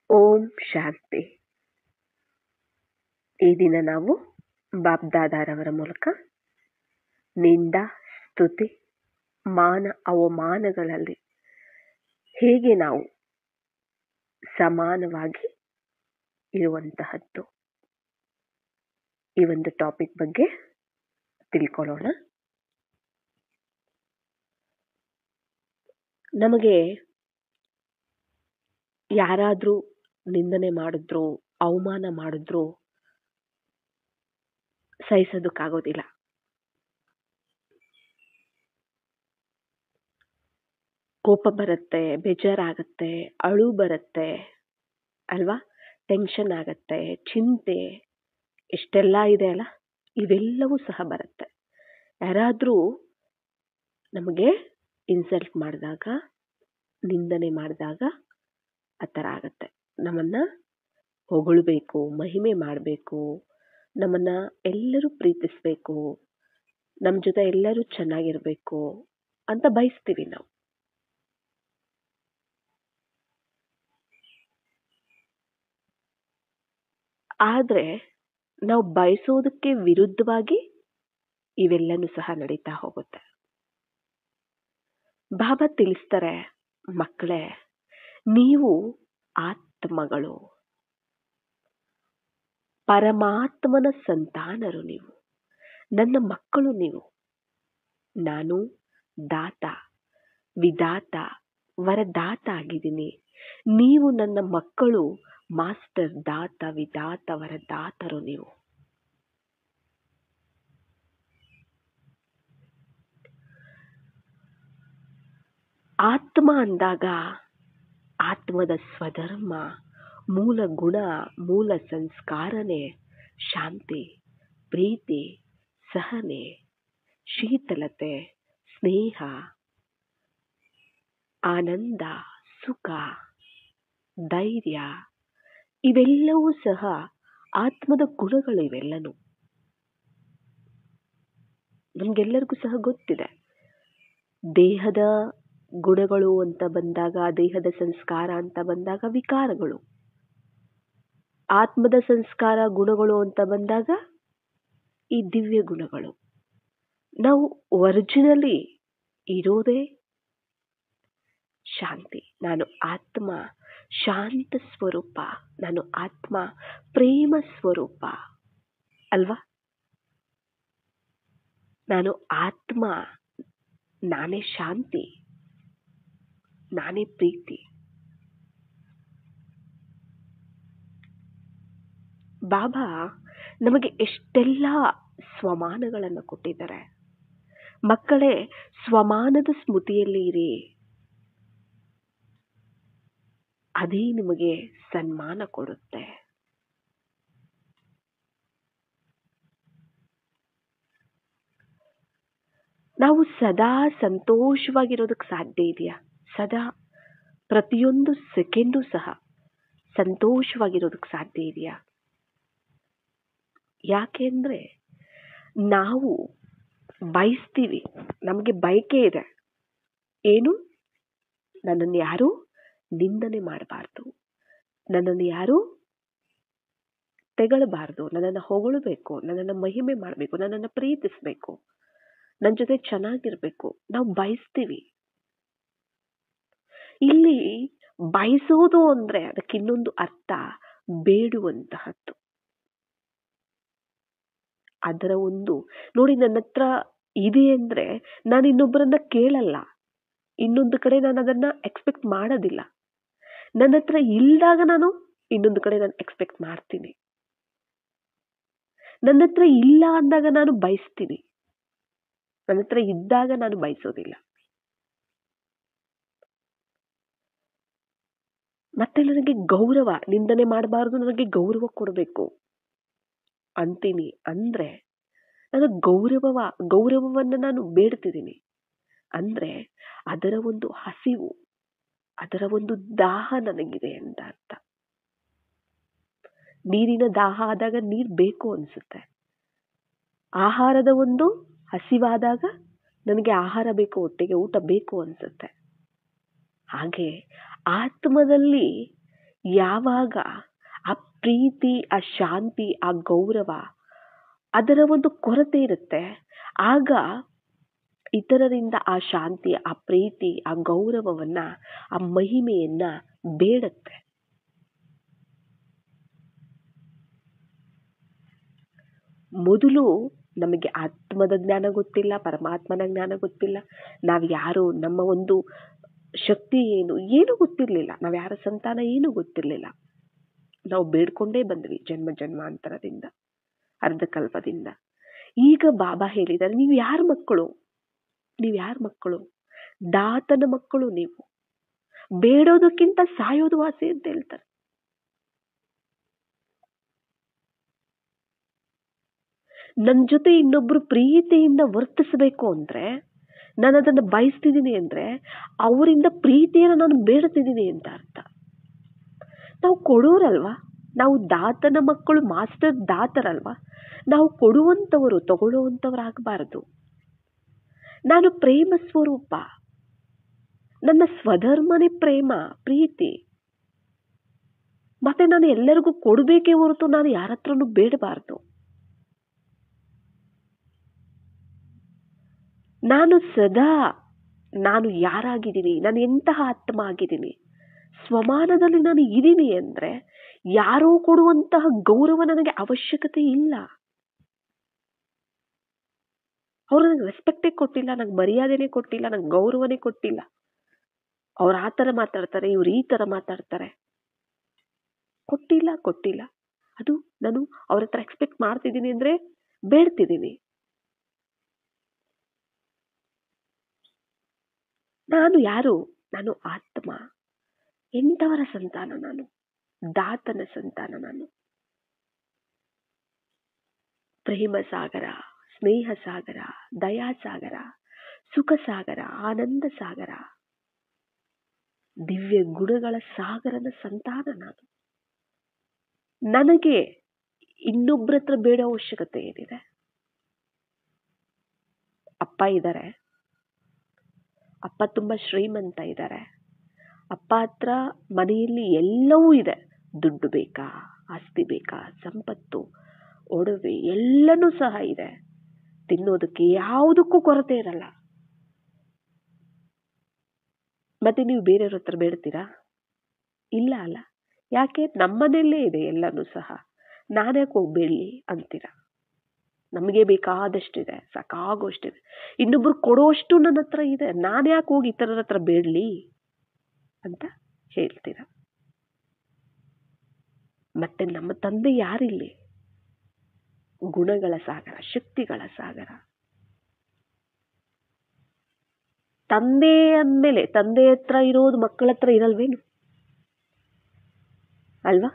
ಓಂ ಶಾಂತಿ. ಈ ದಿನ ನಾವು ಬಾಬ್ದಾದಾರವರ ಮೂಲಕ ನಿಂದ, ಸ್ತುತಿ, ಮಾನ ಅವಮಾನಗಳಲ್ಲಿ ಹೇಗೆ ನಾವು ಸಮಾನವಾಗಿ ಇರುವಂತಹದ್ದು ಈ ಒಂದು ಟಾಪಿಕ್ ಬಗ್ಗೆ ತಿಳ್ಕೊಳ್ಳೋಣ. ನಮಗೆ ಯಾರಾದರೂ ನಿಂದನೆ ಮಾಡಿದ್ರು, ಅವಮಾನ ಮಾಡಿದ್ರು ಸಹಿಸೋದಕ್ಕಾಗೋದಿಲ್ಲ. ಕೋಪ ಬರುತ್ತೆ, ಬೇಜಾರಾಗತ್ತೆ, ಅಳು ಬರುತ್ತೆ ಅಲ್ವಾ, ಟೆನ್ಷನ್ ಆಗತ್ತೆ, ಚಿಂತೆ, ಇಷ್ಟೆಲ್ಲ ಇದೆ ಅಲ್ಲ, ಇವೆಲ್ಲವೂ ಸಹ ಬರುತ್ತೆ. ಯಾರಾದರೂ ನಮಗೆ ಇನ್ಸಲ್ಟ್ ಮಾಡಿದಾಗ, ನಿಂದನೆ ಮಾಡಿದಾಗ ಆ ಥರ ಆಗತ್ತೆ. ನಮ್ಮನ್ನ ಹೊಗಳಬೇಕು, ಮಹಿಮೆ ಮಾಡಬೇಕು, ನಮ್ಮನ್ನ ಎಲ್ಲರೂ ಪ್ರೀತಿಸಬೇಕು, ನಮ್ಮ ಜೊತೆ ಎಲ್ಲರೂ ಚೆನ್ನಾಗಿರ್ಬೇಕು ಅಂತ ಬಯಸ್ತೀವಿ ನಾವು. ಆದರೆ ನಾವು ಬಯಸೋದಕ್ಕೆ ವಿರುದ್ಧವಾಗಿ ಇವೆಲ್ಲನೂ ಸಹ ನಡೀತಾ ಹೋಗುತ್ತೆ. ಬಾಬಾ ತಿಳಿಸ್ತಾರೆ, ಮಕ್ಕಳೇ, ನೀವು ಆತ್ಮಗಳು, ಪರಮಾತ್ಮನ ಸಂತಾನರು, ನೀವು ನನ್ನ ಮಕ್ಕಳು. ನೀವು ನಾನು ದಾತ, ವಿದಾತ, ವರದಾತ ಆಗಿದ್ದೀನಿ. ನೀವು ನನ್ನ ಮಕ್ಕಳು, ಮಾಸ್ಟರ್, ದಾತ, ವಿದಾತ, ವರದಾತರು. ನೀವು ಆತ್ಮ ಅಂದಾಗ ಆತ್ಮದ ಸ್ವಧರ್ಮ, ಮೂಲ ಗುಣ, ಮೂಲ ಸಂಸ್ಕಾರನೇ ಶಾಂತಿ, ಪ್ರೀತಿ, ಸಹನೆ, ಶೀತಲತೆ, ಸ್ನೇಹ, ಆನಂದ, ಸುಖ, ಧೈರ್ಯ. ಇವೆಲ್ಲವೂ ಸಹ ಆತ್ಮದ ಗುಣಗಳು. ಇವೆಲ್ಲನೂ ನಮ್ಗೆಲ್ಲರಿಗೂ ಸಹ ಗೊತ್ತಿದೆ. ದೇಹದ ಗುಣಗಳು ಅಂತ ಬಂದಾಗ, ದೇಹದ ಸಂಸ್ಕಾರ ಅಂತ ಬಂದಾಗ ವಿಕಾರಗಳು. ಆತ್ಮದ ಸಂಸ್ಕಾರ ಗುಣಗಳು ಅಂತ ಬಂದಾಗ ಈ ದಿವ್ಯ ಗುಣಗಳು. ನಾವು ಒರಿಜಿನಲಿ ಇರೋದೇ ಶಾಂತಿ. ನಾನು ಆತ್ಮ ಶಾಂತ ಸ್ವರೂಪ, ನಾನು ಆತ್ಮ ಪ್ರೇಮ ಸ್ವರೂಪ ಅಲ್ವಾ. ನಾನು ಆತ್ಮ, ನಾನೇ ಶಾಂತಿ, ನಾನೇ ಪ್ರೀತಿ. ಬಾಬಾ ನಮಗೆ ಎಷ್ಟೆಲ್ಲ ಸ್ವಮಾನಗಳನ್ನು ಕೊಟ್ಟಿದ್ದಾರೆ. ಮಕ್ಕಳೇ, ಸ್ವಮಾನದ ಸ್ಮೃತಿಯಲ್ಲಿ ಇರಿ, ಅದೇ ನಿಮಗೆ ಸನ್ಮಾನ ಕೊಡುತ್ತೆ. ನಾವು ಸದಾ ಸಂತೋಷವಾಗಿರೋದಕ್ಕೆ ಸಾಧ್ಯ ಇದೆಯಾ? ಸದಾ ಪ್ರತಿಯೊಂದು ಸೆಕೆಂಡು ಸಹ ಸಂತೋಷವಾಗಿರೋದಕ್ಕೆ ಸಾಧ್ಯ ಇದೆಯಾ? ಯಾಕೆಂದ್ರೆ ನಾವು ಬಯಸ್ತೀವಿ, ನಮಗೆ ಬಯಕೆ ಇದೆ. ಏನು? ನನ್ನನ್ನು ಯಾರೂ ನಿಂದನೆ ಮಾಡಬಾರ್ದು, ನನ್ನನ್ನು ಯಾರೂ ತೆಗಳಬಾರ್ದು, ನನ್ನನ್ನು ಹೊಗಳಬೇಕು, ನನ್ನನ್ನು ಮಹಿಮೆ ಮಾಡಬೇಕು, ನನ್ನನ್ನು ಪ್ರೀತಿಸಬೇಕು, ನನ್ನ ಜೊತೆ ಚೆನ್ನಾಗಿರ್ಬೇಕು. ನಾವು ಬಯಸ್ತೀವಿ. ಇಲ್ಲಿ ಬಯಸೋದು ಅಂದ್ರೆ ಅದಕ್ಕೆ ಇನ್ನೊಂದು ಅರ್ಥ ಬೇಡುವಂತಹದ್ದು. ಅದರ ಒಂದು ನೋಡಿ, ನನ್ನ ಹತ್ರ ಇದೆ ಅಂದ್ರೆ ನಾನು ಇನ್ನೊಬ್ಬರನ್ನ ಕೇಳಲ್ಲ, ಇನ್ನೊಂದು ಕಡೆ ನಾನು ಅದನ್ನ ಎಕ್ಸ್ಪೆಕ್ಟ್ ಮಾಡೋದಿಲ್ಲ. ನನ್ನ ಹತ್ರ ಇಲ್ದಾಗ ನಾನು ಇನ್ನೊಂದು ಕಡೆ ನಾನು ಎಕ್ಸ್ಪೆಕ್ಟ್ ಮಾಡ್ತೀನಿ. ನನ್ನ ಹತ್ರ ಇಲ್ಲ ಅಂದಾಗ ನಾನು ಬಯಸ್ತೀನಿ, ನನ್ನ ಹತ್ರ ಇದ್ದಾಗ ನಾನು ಬಯಸೋದಿಲ್ಲ. ಮತ್ತೆ ನನಗೆ ಗೌರವ, ನಿಂದನೆ ಮಾಡಬಾರ್ದು, ನನಗೆ ಗೌರವ ಕೊಡಬೇಕು ಅಂತೀನಿ ಅಂದ್ರೆ ನಾನು ಗೌರವವನ್ನು ನಾನು ಬೇಡ್ತಿದ್ದೀನಿ ಅಂದ್ರೆ ಅದರ ಒಂದು ಹಸಿವು, ಅದರ ಒಂದು ದಾಹ ನನಗಿದೆ ಅಂತ ಅರ್ಥ. ನೀರಿನ ದಾಹ ಆದಾಗ ನೀರು ಬೇಕು ಅನ್ಸುತ್ತೆ. ಆಹಾರದ ಒಂದು ಹಸಿವಾದಾಗ ನನಗೆ ಆಹಾರ ಬೇಕು, ಹೊಟ್ಟೆಗೆ ಊಟ ಬೇಕು ಅನ್ಸುತ್ತೆ. ಹಾಗೆ ಆತ್ಮದಲ್ಲಿ ಯಾವಾಗ ಆ ಪ್ರೀತಿ, ಆ ಶಾಂತಿ, ಆ ಗೌರವ ಅದರ ಒಂದು ಕೊರತೆ ಇರುತ್ತೆ, ಆಗ ಇತರರಿಂದ ಆ ಶಾಂತಿ, ಆ ಪ್ರೀತಿ, ಆ ಗೌರವವನ್ನ, ಆ ಮಹಿಮೆಯನ್ನ ಬೇಡುತ್ತೆ. ಮೊದಲು ನಮಗೆ ಆತ್ಮದ ಜ್ಞಾನ ಗೊತ್ತಿಲ್ಲ, ಪರಮಾತ್ಮನ ಜ್ಞಾನ ಗೊತ್ತಿಲ್ಲ, ನಾವು ಯಾರು, ನಮ್ಮ ಒಂದು ಶಕ್ತಿ ಏನು ಗೊತ್ತಿರಲಿಲ್ಲ, ನಾವು ಯಾರ ಸಂತಾನ ಏನು ಗೊತ್ತಿರಲಿಲ್ಲ. ನಾವು ಬೇಡ್ಕೊಂಡೇ ಬಂದ್ವಿ ಜನ್ಮ ಜನ್ಮಾಂತರದಿಂದ, ಅರ್ಧಕಲ್ಪದಿಂದ. ಈಗ ಬಾಬಾ ಹೇಳಿದ್ದಾರೆ, ನೀವು ಯಾರ ಮಕ್ಕಳು, ನೀವು ಯಾರ ಮಕ್ಕಳು? ದಾತನ ಮಕ್ಕಳು ನೀವು. ಬೇಡೋದಕ್ಕಿಂತ ಸಾಯೋದು ವಾಸಿ ಅಂತ ಹೇಳ್ತಾರೆ. ನನ್ನ ಜೊತೆ ಇನ್ನೊಬ್ರು ಪ್ರೀತಿಯಿಂದ ವರ್ತಿಸಬೇಕು ಅಂದ್ರೆ, ನಾನು ಅದನ್ನು ಬಯಸ್ತಿದ್ದೀನಿ ಅಂದ್ರೆ, ಅವರಿಂದ ಪ್ರೀತಿಯನ್ನು ನಾನು ಬೇಡ್ತಿದ್ದೀನಿ ಅಂತ ಅರ್ಥ. ನಾವು ಕೊಡೋರಲ್ವಾ, ನಾವು ದಾತನ ಮಕ್ಕಳು, ಮಾಸ್ಟರ್ ದಾತರಲ್ವಾ, ನಾವು ಕೊಡುವಂಥವರು, ತಗೊಳ್ಳುವಂಥವರಾಗಬಾರದು. ನಾನು ಪ್ರೇಮ ಸ್ವರೂಪ, ನನ್ನ ಸ್ವಧರ್ಮನೇ ಪ್ರೇಮ, ಪ್ರೀತಿ. ಮತ್ತೆ ನಾನು ಎಲ್ಲರಿಗೂ ಕೊಡಬೇಕೇ ಹೊರತು ನಾನು ಯಾರ ಹತ್ರನೂ ಬೇಡಬಾರ್ದು. ನಾನು ಸದಾ ನಾನು ಯಾರಾಗಿದ್ದೀನಿ, ನಾನು ಎಂತಹ ಆತ್ಮ ಆಗಿದ್ದೀನಿ, ಸ್ವಮಾನದಲ್ಲಿ ನಾನು ಇದ್ದೀನಿ ಅಂದ್ರೆ ಯಾರೋ ಕೊಡುವಂತಹ ಗೌರವ ನನಗೆ ಅವಶ್ಯಕತೆ ಇಲ್ಲ. ಅವ್ರು ನನಗೆ ರೆಸ್ಪೆಕ್ಟೇ ಕೊಟ್ಟಿಲ್ಲ, ನಂಗೆ ಮರ್ಯಾದೆನೇ ಕೊಟ್ಟಿಲ್ಲ, ನಂಗೆ ಗೌರವನೇ ಕೊಟ್ಟಿಲ್ಲ. ಅವ್ರು ಆ ಥರ ಮಾತಾಡ್ತಾರೆ, ಇವ್ರು ಈ ಥರ ಮಾತಾಡ್ತಾರೆ. ಕೊಟ್ಟಿಲ್ಲ. ಅದು ನಾನು ಅವ್ರ ಹತ್ರ ಎಕ್ಸ್ಪೆಕ್ಟ್ ಮಾಡ್ತಿದ್ದೀನಿ ಅಂದ್ರೆ ಬೇಡ್ತಿದ್ದೀನಿ. ನಾನು ಯಾರು? ನಾನು ಆತ್ಮ. ಎಂಥವರ ಸಂತಾನ ನಾನು? ದಾತನ ಸಂತಾನ ನಾನು. ಪ್ರೇಮ ಸಾಗರ, ಸ್ನೇಹ ಸಾಗರ, ದಯಾ ಸಾಗರ, ಸುಖ ಸಾಗರ, ಆನಂದ ಸಾಗರ, ದಿವ್ಯ ಗುಣಗಳ ಸಾಗರದ ಸಂತಾನ ನಾನು. ನನಗೆ ಇನ್ನೊಬ್ಬರ ಹತ್ರ ಬೇಡ ಅವಶ್ಯಕತೆ ಏನಿದೆ? ಅಪ್ಪ ಇದ್ದಾರೆ, ಅಪ್ಪ ತುಂಬಾ ಶ್ರೀಮಂತ ಇದ್ದಾರೆ, ಅಪ್ಪ ಹತ್ರ ಮನೆಯಲ್ಲಿ ಎಲ್ಲವೂ ಇದೆ. ದುಡ್ಡು ಬೇಕಾ, ಆಸ್ತಿ ಬೇಕಾ, ಸಂಪತ್ತು, ಒಡವೆ ಎಲ್ಲನೂ ಸಹ ಇದೆ. ತಿನ್ನೋದಕ್ಕೆ ಯಾವುದಕ್ಕೂ ಕೊರತೆ ಇರಲ್ಲ. ಮತ್ತೆ ನೀವು ಬೇರೆಯವ್ರ ಹತ್ರ ಬೇಡ್ತೀರಾ? ಇಲ್ಲ ಅಲ್ಲ. ಯಾಕೆ? ನಮ್ಮನೆಯಲ್ಲೇ ಇದೆ ಎಲ್ಲನೂ ಸಹ, ನಾನ್ಯಾಕೆ ಹೋಗ್ಬೇಡಿ ಅಂತೀರಾ. ನಮಗೆ ಬೇಕಾದಷ್ಟಿದೆ, ಸಾಕಾಗೋಷ್ಟಿದೆ, ಇನ್ನೊಬ್ರು ಕೊಡೋಷ್ಟು ನನ್ನ ಹತ್ರ ಇದೆ, ನಾನ್ಯಾಕೆ ಹೋಗಿ ಇತರರ ಹತ್ರ ಬೇಡಲಿ ಅಂತ ಹೇಳ್ತೀರ. ಮತ್ತೆ ನಮ್ಮ ತಂದೆ ಯಾರಿಲ್ಲಿ? ಗುಣಗಳ ಸಾಗರ, ಶಕ್ತಿಗಳ ಸಾಗರ. ತಂದೆ ಅಂದಮೇಲೆ ತಂದೆ ಹತ್ರ ಇರೋದು ಮಕ್ಕಳ ಹತ್ರ ಇರಲ್ವೇನು? ಅಲ್ವಾ?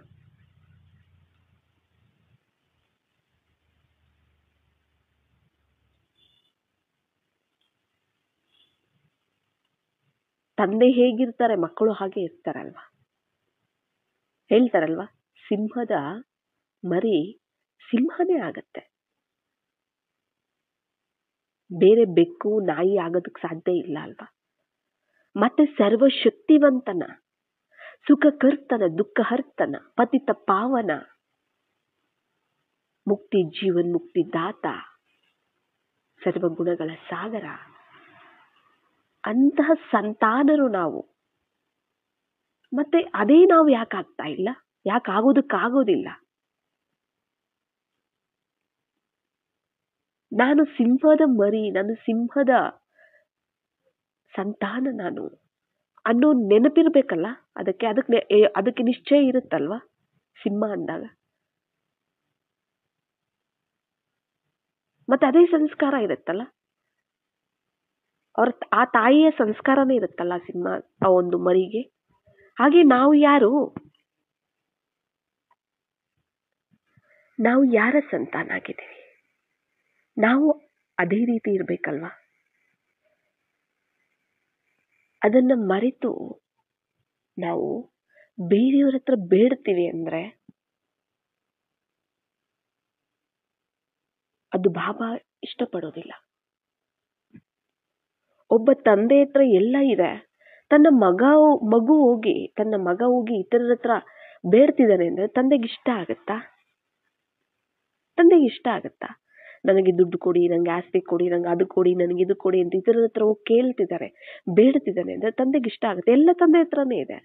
ತಂದೆ ಹೇಗಿರ್ತಾರೆ ಮಕ್ಕಳು ಹಾಗೆ ಇರ್ತಾರಲ್ವಾ? ಹೇಳ್ತಾರಲ್ವಾ, ಸಿಂಹದ ಮರಿ ಸಿಂಹನೇ ಆಗತ್ತೆ, ಬೇರೆ ಬೆಕ್ಕು ನಾಯಿ ಆಗೋದಕ್ಕೆ ಸಾಧ್ಯ ಇಲ್ಲ ಅಲ್ವಾ? ಮತ್ತೆ ಸರ್ವಶಕ್ತಿವಂತನ, ಸುಖಕರ್ತನ, ದುಃಖಹರ್ತನ, ಪತಿತ ಪಾವನ, ಮುಕ್ತಿ ಜೀವನ್ ಮುಕ್ತಿ ದಾತ, ಸರ್ವಗುಣಗಳ ಸಾಗರ, ಅಂತಹ ಸಂತಾನರು ನಾವು. ಮತ್ತೆ ಅದೇ ನಾವು ಯಾಕೆ ಆಗ್ತಾ ಇಲ್ಲ? ಯಾಕೆ ಆಗೋದಕ್ಕಾಗೋದಿಲ್ಲ? ನಾನು ಸಿಂಹದ ಮರಿ, ನಾನು ಸಿಂಹದ ಸಂತಾನ ನಾನು ಅನ್ನೋ ನೆನಪಿರ್ಬೇಕಲ್ಲ. ಅದಕ್ಕೆ ನಿಶ್ಚಯ ಇರುತ್ತಲ್ವಾ ಸಿಂಹ ಅಂದಾಗ. ಮತ್ತೆ ಅದೇ ಸಂಸ್ಕಾರ ಇರುತ್ತಲ್ಲ, ಆ ತಾಯಿಯ ಸಂಸ್ಕಾರನೇ ಇರುತ್ತಲ್ಲ ಸಿಂಹ, ಆ ಒಂದು ಮರಿಗೆ. ಹಾಗೆ ನಾವು ಯಾರು? ನಾವು ಯಾರ ಸಂತಾನ ಆಗಿದ್ದೀವಿ? ನಾವು ಅದೇ ರೀತಿ ಇರ್ಬೇಕಲ್ವಾ? ಅದನ್ನ ಮರೆತು ನಾವು ಬೇರೆಯವ್ರ ಹತ್ರ ಬೇಡ್ತೀವಿ ಅಂದ್ರೆ ಅದು ಬಾಬಾ ಇಷ್ಟಪಡೋದಿಲ್ಲ. ಒಬ್ಬ ತಂದೆ ಹತ್ರ ಎಲ್ಲ ಇದೆ, ತನ್ನ ಮಗ ಹೋಗಿ ಇತರರ ಹತ್ರ ಬೇಡ್ತಿದ್ದಾನೆ ಅಂದರೆ ತಂದೆಗೆ ಇಷ್ಟ ಆಗುತ್ತಾ? ತಂದೆಗೆ ಇಷ್ಟ ಆಗುತ್ತಾ? ನನಗೆ ದುಡ್ಡು ಕೊಡಿ, ನನಗೆ ಆಸ್ತಿ ಕೊಡಿ, ನಂಗೆ ಅದು ಕೊಡಿ, ನನಗೆ ಇದು ಕೊಡಿ ಅಂತ ಇತರರ ಹತ್ರ ಹೋಗಿ ಕೇಳ್ತಿದ್ದಾರೆ, ಬೇಡ್ತಿದ್ದಾನೆ ಅಂದರೆ ತಂದೆಗೆ ಇಷ್ಟ ಆಗುತ್ತೆ. ಎಲ್ಲ ತಂದೆ ಹತ್ರನೇ ಇದೆ.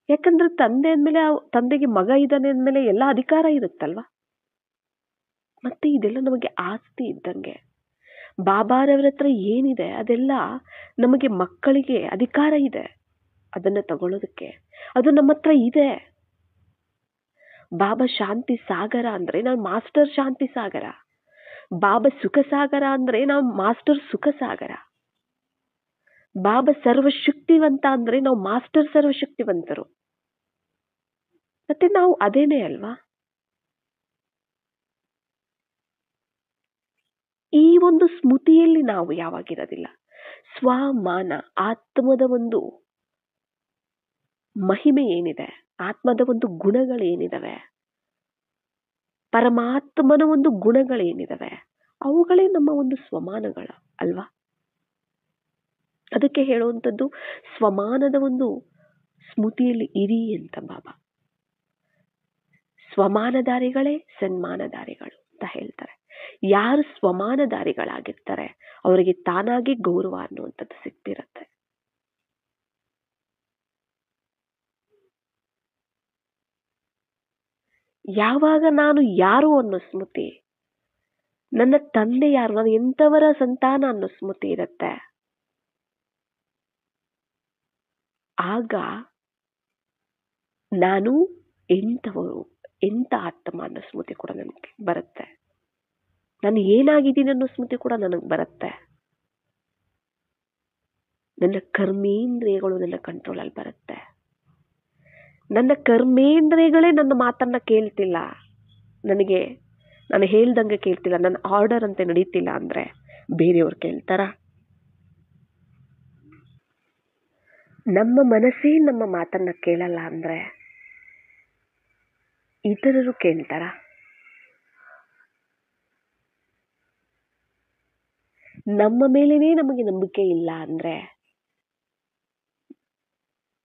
ಯಾಕಂದ್ರೆ ತಂದೆ ಅಂದಮೇಲೆ ತಂದೆಗೆ ಮಗ ಇದ್ದಾನೆ ಅಂದಮೇಲೆ ಎಲ್ಲ ಅಧಿಕಾರ ಇರುತ್ತಲ್ವಾ. ಮತ್ತೆ ಇದೆಲ್ಲ ನಮಗೆ ಆಸ್ತಿ ಇದ್ದಂಗೆ. ಬಾಬಾರವರ ಹತ್ರ ಏನಿದೆ ಅದೆಲ್ಲ ನಮಗೆ ಮಕ್ಕಳಿಗೆ ಅಧಿಕಾರ ಇದೆ ಅದನ್ನ ತಗೊಳ್ಳೋದಕ್ಕೆ. ಅದು ನಮ್ಮ ಹತ್ರ ಇದೆ. ಬಾಬಾ ಶಾಂತಿ ಸಾಗರ ಅಂದ್ರೆ ನಾವು ಮಾಸ್ಟರ್ ಶಾಂತಿ ಸಾಗರ. ಬಾಬಾ ಸುಖ ಸಾಗರ ಅಂದ್ರೆ ನಾವು ಮಾಸ್ಟರ್ ಸುಖ ಸಾಗರ. ಬಾಬಾ ಸರ್ವಶಕ್ತಿವಂತ ಅಂದ್ರೆ ನಾವು ಮಾಸ್ಟರ್ ಸರ್ವಶಕ್ತಿವಂತರು. ಮತ್ತೆ ನಾವು ಅದೇನೇ ಅಲ್ವಾ. ಈ ಒಂದು ಸ್ಮೃತಿಯಲ್ಲಿ ನಾವು ಯಾವಾಗಿರೋದಿಲ್ಲ. ಸ್ವಮಾನ, ಆತ್ಮದ ಒಂದು ಮಹಿಮೆ ಏನಿದೆ, ಆತ್ಮದ ಒಂದು ಗುಣಗಳೇನಿದಾವೆ, ಪರಮಾತ್ಮನ ಒಂದು ಗುಣಗಳೇನಿದಾವೆ, ಅವುಗಳೇ ನಮ್ಮ ಒಂದು ಸ್ವಮಾನಗಳು ಅಲ್ವಾ. ಅದಕ್ಕೆ ಹೇಳುವಂಥದ್ದು ಸ್ವಮಾನದ ಒಂದು ಸ್ಮೃತಿಯಲ್ಲಿ ಇರಿ ಅಂತ ಬಾಬಾ. ಸ್ವಮಾನಧಾರಿಗಳೇ ಸನ್ಮಾನಧಾರಿಗಳು ಅಂತ ಹೇಳ್ತಾರೆ. ಯಾರು ಸ್ವಮಾನಧಾರಿಗಳಾಗಿರ್ತಾರೆ ಅವರಿಗೆ ತಾನಾಗಿ ಗೌರವ ಅನ್ನುವಂಥದ್ದು ಸಿಗ್ತಿರತ್ತೆ. ಯಾವಾಗ ನಾನು ಯಾರು ಅನ್ನೋ ಸ್ಮೃತಿ, ನನ್ನ ತಂದೆ ಯಾರು, ನಾನು ಎಂಥವರ ಸಂತಾನ ಅನ್ನೋ ಸ್ಮೃತಿ ಇರುತ್ತೆ, ಆಗ ನಾನು ಎಂಥ ಆತ್ಮ ಅನ್ನೋ ಸ್ಮೃತಿ ಕೂಡ ನನಗೆ ಬರುತ್ತೆ. ನಾನು ಏನಾಗಿದ್ದೀನಿ ಅನ್ನೋ ಸ್ಮೃತಿ ಕೂಡ ನನಗೆ ಬರುತ್ತೆ. ನನ್ನ ಕರ್ಮೇಂದ್ರಿಯಗಳು ನನ್ನ ಕಂಟ್ರೋಲಲ್ಲಿ ಬರುತ್ತೆ. ನನ್ನ ಕರ್ಮೇಂದ್ರಿಯಗಳೇ ನನ್ನ ಮಾತನ್ನ ಕೇಳ್ತಿಲ್ಲ, ನಾನು ಹೇಳ್ದಂಗೆ ಕೇಳ್ತಿಲ್ಲ, ನನ್ನ ಆರ್ಡರ್ ಅಂತ ನಡೀತಿಲ್ಲ ಅಂದ್ರೆ ಬೇರೆಯವ್ರು ಕೇಳ್ತಾರ? ನಮ್ಮ ಮನಸ್ಸೇ ನಮ್ಮ ಮಾತನ್ನ ಕೇಳಲ್ಲ ಅಂದ್ರೆ ಇತರರು ಕೇಳ್ತಾರ? ನಮ್ಮ ಮೇಲೇನೆ ನಮಗೆ ನಂಬಿಕೆ ಇಲ್ಲ ಅಂದ್ರೆ,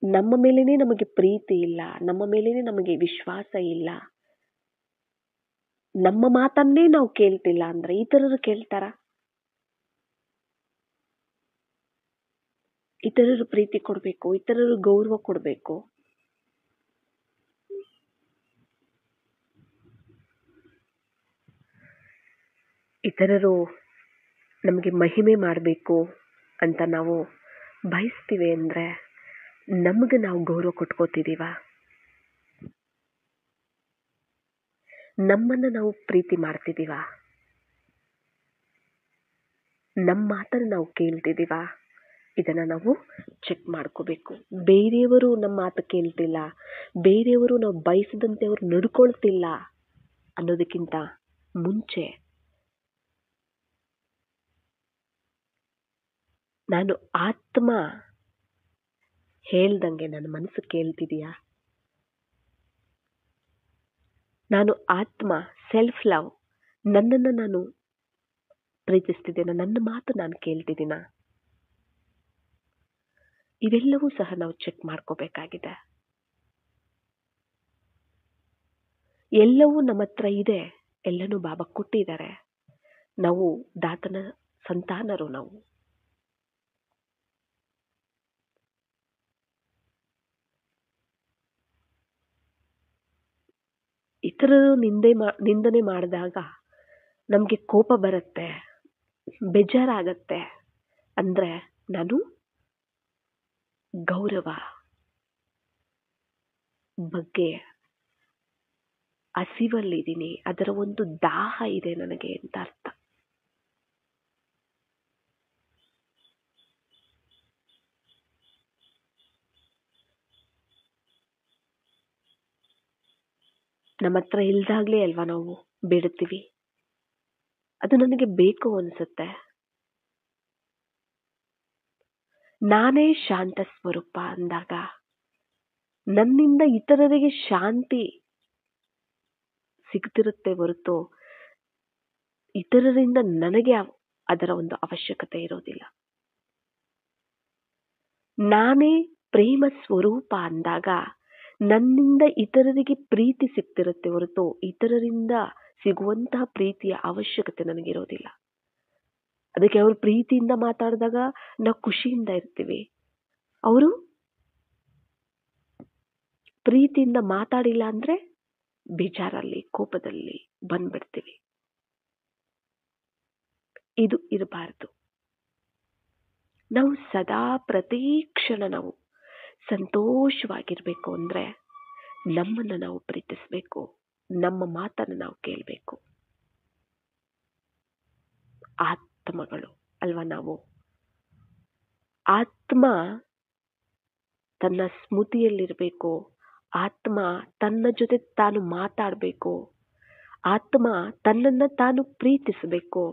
ನಮ್ಮ ಮೇಲೇನೆ ನಮಗೆ ಪ್ರೀತಿ ಇಲ್ಲ, ನಮ್ಮ ಮೇಲೇನೆ ನಮಗೆ ವಿಶ್ವಾಸ ಇಲ್ಲ, ನಮ್ಮ ಮಾತನ್ನೇ ನಾವು ಕೇಳ್ತಿಲ್ಲ ಅಂದ್ರೆ ಇತರರು ಕೇಳ್ತಾರ? ಇತರರು ಪ್ರೀತಿ ಕೊಡ್ಬೇಕು, ಇತರರು ಗೌರವ ಕೊಡ್ಬೇಕು. ಇತರರು ನಮಗೆ ಮಹಿಮೆ ಮಾಡಬೇಕು ಅಂತ ನಾವು ಬಯಸ್ತೀವಿ ಅಂದ್ರೆ ನಮಗೆ ನಾವು ಗೌರವ ಕೊಟ್ಕೋತಿದೀವ? ನಮ್ಮನ್ನ ನಾವು ಪ್ರೀತಿ ಮಾಡ್ತಿದೀವ? ನಮ್ಮ ಮಾತನ್ನು ನಾವು ಕೇಳ್ತಿದೀವ? ಇದನ್ನ ನಾವು ಚೆಕ್ ಮಾಡ್ಕೋಬೇಕು. ಬೇರೆಯವರು ನಮ್ಮ ಮಾತು ಕೇಳ್ತಿಲ್ಲ, ಬೇರೆಯವರು ನಾವು ಬಯಸದಂತೆ ಅವರು ನಡ್ಕೊಳ್ತಿಲ್ಲ ಅನ್ನೋದಕ್ಕಿಂತ ಮುಂಚೆ ನಾನು ಆತ್ಮ ಹೇಳ್ದಂಗೆ ನನ್ನ ಮನಸ್ಸು ಕೇಳ್ತಿದೀಯಾ? ನಾನು ಆತ್ಮ ಸೆಲ್ಫ್ ಲವ್, ನನ್ನನ್ನು ನಾನು ಪ್ರೀತಿಸ್ತಿದ್ದೇನೆ, ನನ್ನ ಮಾತು ನಾನು ಕೇಳ್ತಿದ್ದೀನ? ಇವೆಲ್ಲವೂ ಸಹ ನಾವು ಚೆಕ್ ಮಾಡ್ಕೋಬೇಕಾಗಿದೆ. ಎಲ್ಲವೂ ನಮ್ಮ ಹತ್ರ ಇದೆ, ಎಲ್ಲನೂ ಬಾಬಾ ಕೊಟ್ಟಿದ್ದಾರೆ. ನಾವು ದಾತನ ಸಂತಾನರು. ನಾವು ಇತರರು ನಿಂದನೆ ಮಾಡಿದಾಗ ನಮಗೆ ಕೋಪ ಬರುತ್ತೆ, ಬೇಜಾರಾಗತ್ತೆ ಅಂದ್ರೆ ನಾನು ಗೌರವ ಬಗ್ಗೆ ಹಸಿವಲ್ಲಿದ್ದೀನಿ, ಅದರ ಒಂದು ದಾಹ ಇದೆ ನನಗೆ ಅಂತ ಅರ್ಥ. ನಮ್ಮ ಹತ್ರ ಇಲ್ದಾಗ್ಲೇ ಅಲ್ವಾ ನಾವು ಬೇಡುತ್ತೀವಿ, ಅದು ನನಗೆ ಬೇಕು ಅನ್ಸುತ್ತೆ. ನಾನೇ ಶಾಂತ ಸ್ವರೂಪ ಅಂದಾಗ ನನ್ನಿಂದ ಇತರರಿಗೆ ಶಾಂತಿ ಸಿಗ್ತಿರುತ್ತೆ ಹೊರತು ಇತರರಿಂದ ನನಗೆ ಅದರ ಒಂದು ಅವಶ್ಯಕತೆ ಇರೋದಿಲ್ಲ. ನಾನೇ ಪ್ರೇಮ ಸ್ವರೂಪ ಅಂದಾಗ ನನ್ನಿಂದ ಇತರರಿಗೆ ಪ್ರೀತಿ ಸಿಗ್ತಿರುತ್ತೆ ಹೊರತು ಇತರರಿಂದ ಸಿಗುವಂತಹ ಪ್ರೀತಿಯ ಅವಶ್ಯಕತೆ ನನಗಿರೋದಿಲ್ಲ. ಅದಕ್ಕೆ ಅವರು ಪ್ರೀತಿಯಿಂದ ಮಾತಾಡಿದಾಗ ನಾವು ಖುಷಿಯಿಂದ ಇರ್ತೀವಿ. ಅವರು ಪ್ರೀತಿಯಿಂದ ಮಾತಾಡಿಲ್ಲ ಅಂದ್ರೆ ಬೇಜಾರಲ್ಲಿ, ಕೋಪದಲ್ಲಿ ಬಂದ್ಬಿಡ್ತೀವಿ. ಇದು ಇರಬಾರ್ದು. ನಾವು ಸದಾ ಪ್ರತಿ ಕ್ಷಣ ನಾವು ಸಂತೋಷವಾಗಿರ್ಬೇಕು ಅಂದ್ರೆ ನಮ್ಮನ್ನು ನಾವು ಪ್ರೀತಿಸಬೇಕು, ನಮ್ಮ ಮಾತನ್ನು ನಾವು ಕೇಳಬೇಕು. ಆತ್ಮಗಳು ಅಲ್ವಾ ನಾವು? ಆತ್ಮ ತನ್ನ ಸ್ಮೃತಿಯಲ್ಲಿರಬೇಕು. ಆತ್ಮ ತನ್ನ ಜೊತೆ ತಾನು ಮಾತಾಡಬೇಕು. ಆತ್ಮ ತನ್ನನ್ನ ತಾನು ಪ್ರೀತಿಸಬೇಕು.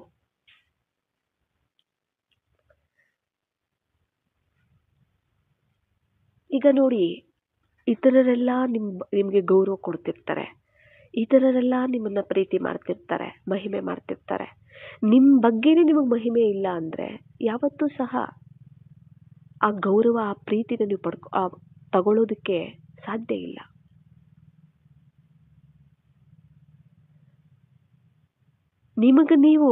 ಈಗ ನೋಡಿ, ಇತರರೆಲ್ಲ ನಿಮ್ಗೆ ಗೌರವ ಕೊಡ್ತಿರ್ತಾರೆ, ಇತರರೆಲ್ಲ ನಿಮ್ಮನ್ನ ಪ್ರೀತಿ ಮಾಡ್ತಿರ್ತಾರೆ, ಮಹಿಮೆ ಮಾಡ್ತಿರ್ತಾರೆ. ನಿಮ್ ಬಗ್ಗೆನೇ ನಿಮಗೆ ಮಹಿಮೆ ಇಲ್ಲ ಅಂದ್ರೆ ಯಾವತ್ತೂ ಸಹ ಆ ಗೌರವ, ಆ ಪ್ರೀತಿನ ನೀವು ತಗೊಳ್ಳೋದಕ್ಕೆ ಸಾಧ್ಯ ಇಲ್ಲ. ನಿಮಗೆ ನೀವು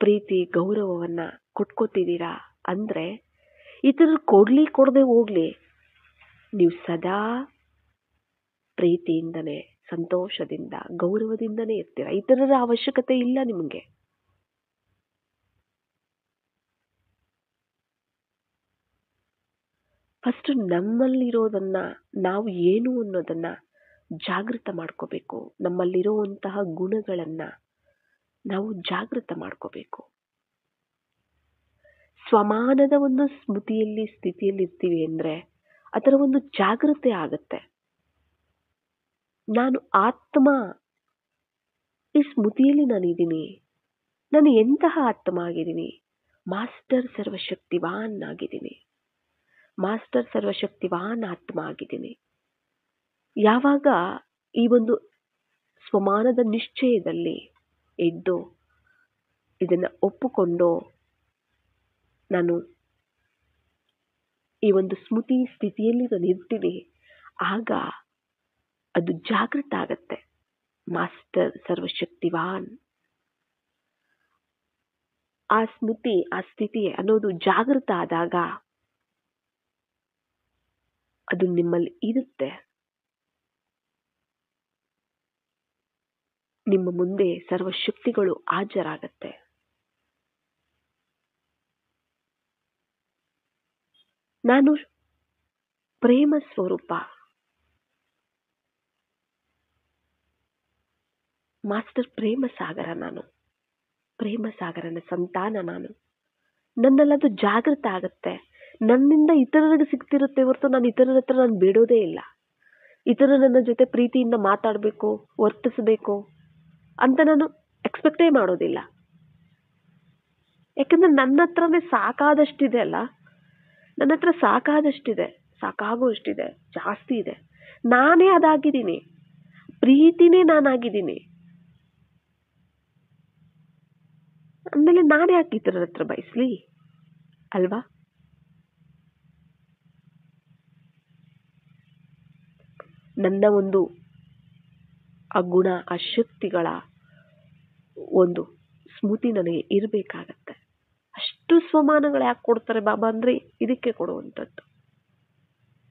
ಪ್ರೀತಿ ಗೌರವವನ್ನ ಕೊಟ್ಕೋತಿದ್ದೀರಾ ಅಂದ್ರೆ ಇತರರು ಕೊಡದೆ ಹೋಗ್ಲಿ, ನೀವು ಸದಾ ಪ್ರೀತಿಯಿಂದನೇ, ಸಂತೋಷದಿಂದ, ಗೌರವದಿಂದನೇ ಇರ್ತೀರ. ಇತರರ ಅವಶ್ಯಕತೆ ಇಲ್ಲ ನಿಮಗೆ. ಫಸ್ಟ್ ನಮ್ಮಲ್ಲಿರೋದನ್ನ, ನಾವು ಏನು ಅನ್ನೋದನ್ನ ಜಾಗೃತ ಮಾಡ್ಕೋಬೇಕು. ನಮ್ಮಲ್ಲಿರುವಂತಹ ಗುಣಗಳನ್ನ ನಾವು ಜಾಗೃತ ಮಾಡ್ಕೋಬೇಕು. ಸ್ವಮಾನದ ಒಂದು ಸ್ಮೃತಿಯಲ್ಲಿ, ಸ್ಥಿತಿಯಲ್ಲಿ ಇರ್ತೀವಿ ಅಂದ್ರೆ ಅದರ ಒಂದು ಜಾಗೃತೆ ಆಗತ್ತೆ. ನಾನು ಆತ್ಮ, ಈ ಸ್ಮೃತಿಯಲ್ಲಿ ನಾನಿದ್ದೀನಿ. ನಾನು ಎಂತಹ ಆತ್ಮ ಆಗಿದ್ದೀನಿ? ಮಾಸ್ಟರ್ ಸರ್ವಶಕ್ತಿವಾನ್ ಆಗಿದ್ದೀನಿ. ಮಾಸ್ಟರ್ ಸರ್ವಶಕ್ತಿವಾನ್ ಆತ್ಮ ಆಗಿದ್ದೀನಿ. ಯಾವಾಗ ಈ ಒಂದು ಸ್ವಮಾನದ ನಿಶ್ಚಯದಲ್ಲಿ ಇದ್ದು ಇದನ್ನ ಒಪ್ಪುಕೊಂಡು ನಾನು ಈ ಒಂದು ಸ್ಮೃತಿ ಸ್ಥಿತಿಯಲ್ಲಿ ನಾನು ಇರ್ತೀನಿ, ಆಗ ಅದು ಜಾಗೃತ ಆಗತ್ತೆ. ಮಾಸ್ಟರ್ ಸರ್ವಶಕ್ತಿವಾನ್, ಆ ಸ್ಮೃತಿ, ಆ ಸ್ಥಿತಿ ಅನ್ನೋದು ಜಾಗೃತ ಆದಾಗ ಅದು ನಿಮ್ಮಲ್ಲಿ ಇರುತ್ತೆ. ನಿಮ್ಮ ಮುಂದೆ ಸರ್ವಶಕ್ತಿಗಳು ಹಾಜರಾಗತ್ತೆ. ನಾನು ಪ್ರೇಮ ಸ್ವರೂಪ, ಮಾಸ್ಟರ್ ಪ್ರೇಮ ಸಾಗರ. ನಾನು ಪ್ರೇಮ ಸಾಗರನ ಸಂತಾನ. ನನ್ನಲ್ಲದು ಜಾಗೃತ ಆಗತ್ತೆ. ನನ್ನಿಂದ ಇತರರಿಗೆ ಸಿಗ್ತಿರುತ್ತೆ ಹೊರತು ನಾನು ಇತರರ ಹತ್ರ ನಾನು ಬಿಡೋದೇ ಇಲ್ಲ. ಇತರರು ನನ್ನ ಜೊತೆ ಪ್ರೀತಿಯಿಂದ ಮಾತಾಡಬೇಕು, ವರ್ತಿಸಬೇಕು ಅಂತ ನಾನು ಎಕ್ಸ್ಪೆಕ್ಟೇ ಮಾಡೋದಿಲ್ಲ. ಯಾಕಂದ್ರೆ ನನ್ನ ಹತ್ರನೇ ಸಾಕಾದಷ್ಟಿದೆ ಅಲ್ಲ. ನನ್ನ ಹತ್ರ ಸಾಕಾದಷ್ಟಿದೆ, ಸಾಕಾಗುವಷ್ಟಿದೆ, ಜಾಸ್ತಿ ಇದೆ. ನಾನೇ ಅದಾಗಿದ್ದೀನಿ, ಪ್ರೀತಿನೇ ನಾನಾಗಿದ್ದೀನಿ. ಅಂದಮೇಲೆ ನಾನೇ ಯಾಕೆ ಇತರರ ಹತ್ರ ಬಯಸ್ಲಿ ಅಲ್ವಾ? ನನ್ನ ಒಂದು ಆ ಗುಣ, ಆ ಶಕ್ತಿಗಳ ಒಂದು ಸ್ಮೃತಿ ನನಗೆ ಇರಬೇಕಾಗತ್ತೆ. ಅಷ್ಟು ಸ್ವಮಾನಗಳು ಯಾಕೆ ಕೊಡ್ತಾರೆ ಬಾಬಾ ಅಂದ್ರೆ ಇದಕ್ಕೆ ಕೊಡುವಂಥದ್ದು.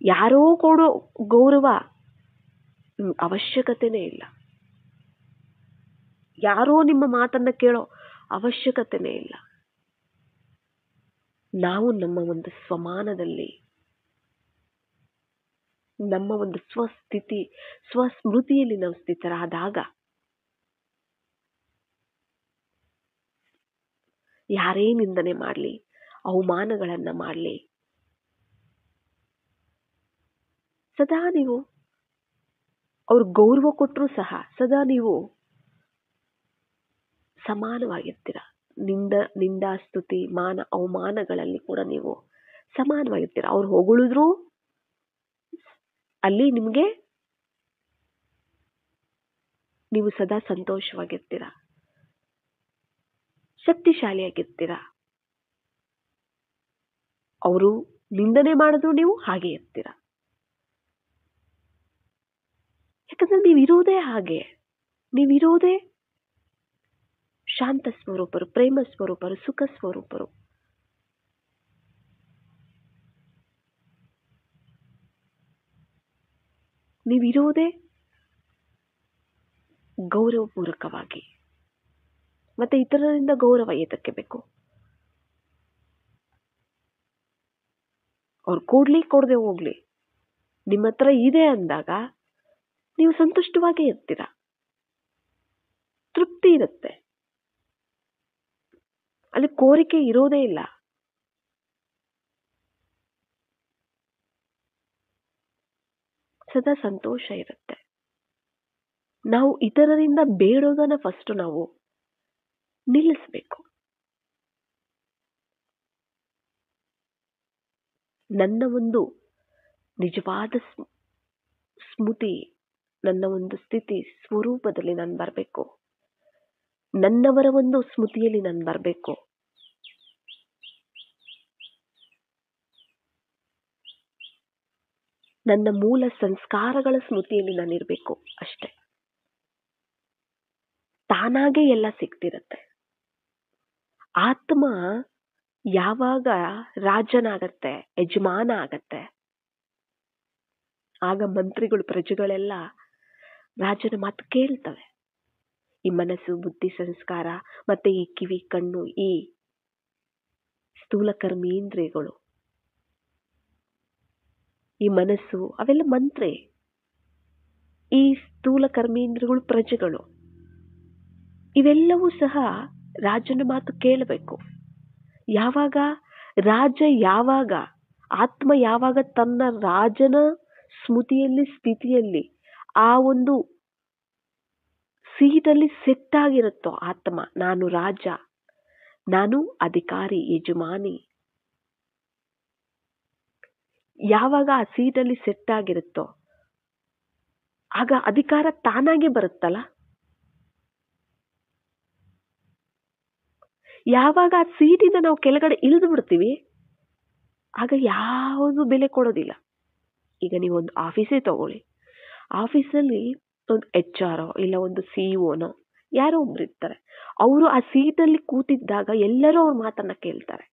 ಯಾರೋ ಕೊಡೋ ಗೌರವ ಅವಶ್ಯಕತೆನೇ ಇಲ್ಲ. ಯಾರೋ ನಿಮ್ಮ ಮಾತನ್ನ ಕೇಳೋ ಅವಶ್ಯಕತೆನೇ ಇಲ್ಲ. ನಾವು ನಮ್ಮ ಒಂದು ಸ್ವಮಾನದಲ್ಲಿ, ನಮ್ಮ ಒಂದು ಸ್ವಸ್ಥಿತಿ, ಸ್ವಸ್ಮೃತಿಯಲ್ಲಿ ನಾವು ಸ್ಥಿತರಾದಾಗ ಯಾರೇ ನಿಂದನೆ ಮಾಡಲಿ, ಅವಮಾನಗಳನ್ನ ಮಾಡಲಿ, ಸದಾ ನೀವು ಅವ್ರ ಗೌರವ ಕೊಟ್ಟರೂ ಸಹ ಸದಾ ನೀವು ಸಮಾನವಾಗಿರ್ತೀರ. ನಿಂದಾಸ್ತುತಿ, ಮಾನ ಅವಮಾನಗಳಲ್ಲಿ ಕೂಡ ನೀವು ಸಮಾನವಾಗಿರ್ತೀರ. ಅವ್ರು ಹೊಗಳಿದ್ರು ಅಲ್ಲಿ ನಿಮಗೆ ನೀವು ಸದಾ ಸಂತೋಷವಾಗಿರ್ತೀರ, ಶಕ್ತಿಶಾಲಿಯಾಗಿರ್ತೀರ. ಅವರು ನಿಂದನೆ ಮಾಡಿದ್ರು ನೀವು ಹಾಗೆ ಇರ್ತೀರ. ಯಾಕಂದ್ರೆ ನೀವಿರೋದೇ ಹಾಗೆ. ನೀವಿರೋದೇ ಶಾಂತ ಸ್ವರೂಪರು, ಪ್ರೇಮ ಸ್ವರೂಪರು, ಸುಖ ಸ್ವರೂಪರು. ನೀವಿರೋದೇ ಗೌರವಪೂರ್ವಕವಾಗಿ. ಮತ್ತೆ ಇತರರಿಂದ ಗೌರವ ಏತಕ್ಕೆ ಬೇಕು? ಅವ್ರು ಕೊಡ್ಲಿ ಕೊಡದೆ ಹೋಗ್ಲಿ, ನಿಮ್ಮ ಹತ್ರ ಇದೆ ಅಂದಾಗ ನೀವು ಸಂತುಷ್ಟವಾಗೇ ಇರ್ತೀರ, ತೃಪ್ತಿ ಇರುತ್ತೆ, ಅಲ್ಲಿ ಕೋರಿಕೆ ಇರೋದೇ ಇಲ್ಲ. ಸದಾ ಸಂತೋಷ ಇರುತ್ತೆ. ನಾವು ಇತರರಿಂದ ಬೇಡೋದನ್ನ ಫಸ್ಟ್ ನಾವು ನಿಲ್ಲಿಸಬೇಕು. ನನ್ನ ಒಂದು ನಿಜವಾದ ಸ್ಮೃತಿ, ನನ್ನ ಒಂದು ಸ್ಥಿತಿ ಸ್ವರೂಪದಲ್ಲಿ ನಾನು ಬರಬೇಕು. ನನ್ನವರ ಒಂದು ಸ್ಮೃತಿಯಲ್ಲಿ ನಾನು ಬರಬೇಕು. ನನ್ನ ಮೂಲ ಸಂಸ್ಕಾರಗಳ ಸ್ಮೃತಿಯಲ್ಲಿ ನಾನಿರ್ಬೇಕು ಅಷ್ಟೆ. ತಾನಾಗೆ ಎಲ್ಲ ಸಿಗ್ತಿರತ್ತೆ. ಆತ್ಮ ಯಾವಾಗ ರಾಜನಾಗತ್ತೆ, ಯಜಮಾನ ಆಗತ್ತೆ, ಆಗ ಮಂತ್ರಿಗಳು, ಪ್ರಜೆಗಳೆಲ್ಲ ರಾಜನ ಮಾತು ಕೇಳ್ತವೆ. ಈ ಮನಸ್ಸು, ಬುದ್ಧಿ, ಸಂಸ್ಕಾರ ಮತ್ತೆ ಈ ಕಿವಿ, ಕಣ್ಣು, ಈ ಸ್ಥೂಲ ಕರ್ಮೇಂದ್ರಿಯಗಳು, ಈ ಮನಸ್ಸು, ಅವೆಲ್ಲ ಮಂತ್ರಿ. ಈ ಸ್ಥೂಲ ಕರ್ಮೇಂದ್ರಿಯಗಳು ಪ್ರಜೆಗಳು. ಇವೆಲ್ಲವೂ ಸಹ ರಾಜನ ಮಾತು ಕೇಳಬೇಕು. ಯಾವಾಗ ರಾಜ, ಯಾವಾಗ ಆತ್ಮ, ಯಾವಾಗ ತನ್ನ ರಾಜನ ಸ್ಮೃತಿಯಲ್ಲಿ, ಸ್ಥಿತಿಯಲ್ಲಿ, ಆ ಒಂದು ಸೀಟಲ್ಲಿ ಸೆಟ್ ಆಗಿರುತ್ತೋ ಆತ್ಮ, ನಾನು ರಾಜ, ನಾನು ಅಧಿಕಾರಿ, ಯಜಮಾನಿ, ಯಾವಾಗ ಆ ಸೀಟಲ್ಲಿ ಸೆಟ್ ಆಗಿರುತ್ತೋ ಆಗ ಅಧಿಕಾರ ತಾನಾಗೆ ಬರುತ್ತಲ್ಲ. ಯಾವಾಗ ಆ ಸೀಟಿಂದ ನಾವು ಕೆಳಗಡೆ ಇಳಿದು ಬಿಡ್ತೀವಿ ಆಗ ಯಾವುದು ಬೆಲೆ ಕೊಡೋದಿಲ್ಲ. ಈಗ ನೀವೊಂದು ಆಫೀಸೇ ತಗೊಳ್ಳಿ, ಆಫೀಸಲ್ಲಿ ಒಂದು HR ಇಲ್ಲ ಒಂದು CEO ಯಾರೋ ಒಬ್ರು ಇರ್ತಾರೆ. ಅವರು ಆ ಸೀಟಲ್ಲಿ ಕೂತಿದ್ದಾಗ ಎಲ್ಲರೂ ಅವ್ರ ಮಾತನ್ನ ಕೇಳ್ತಾರೆ.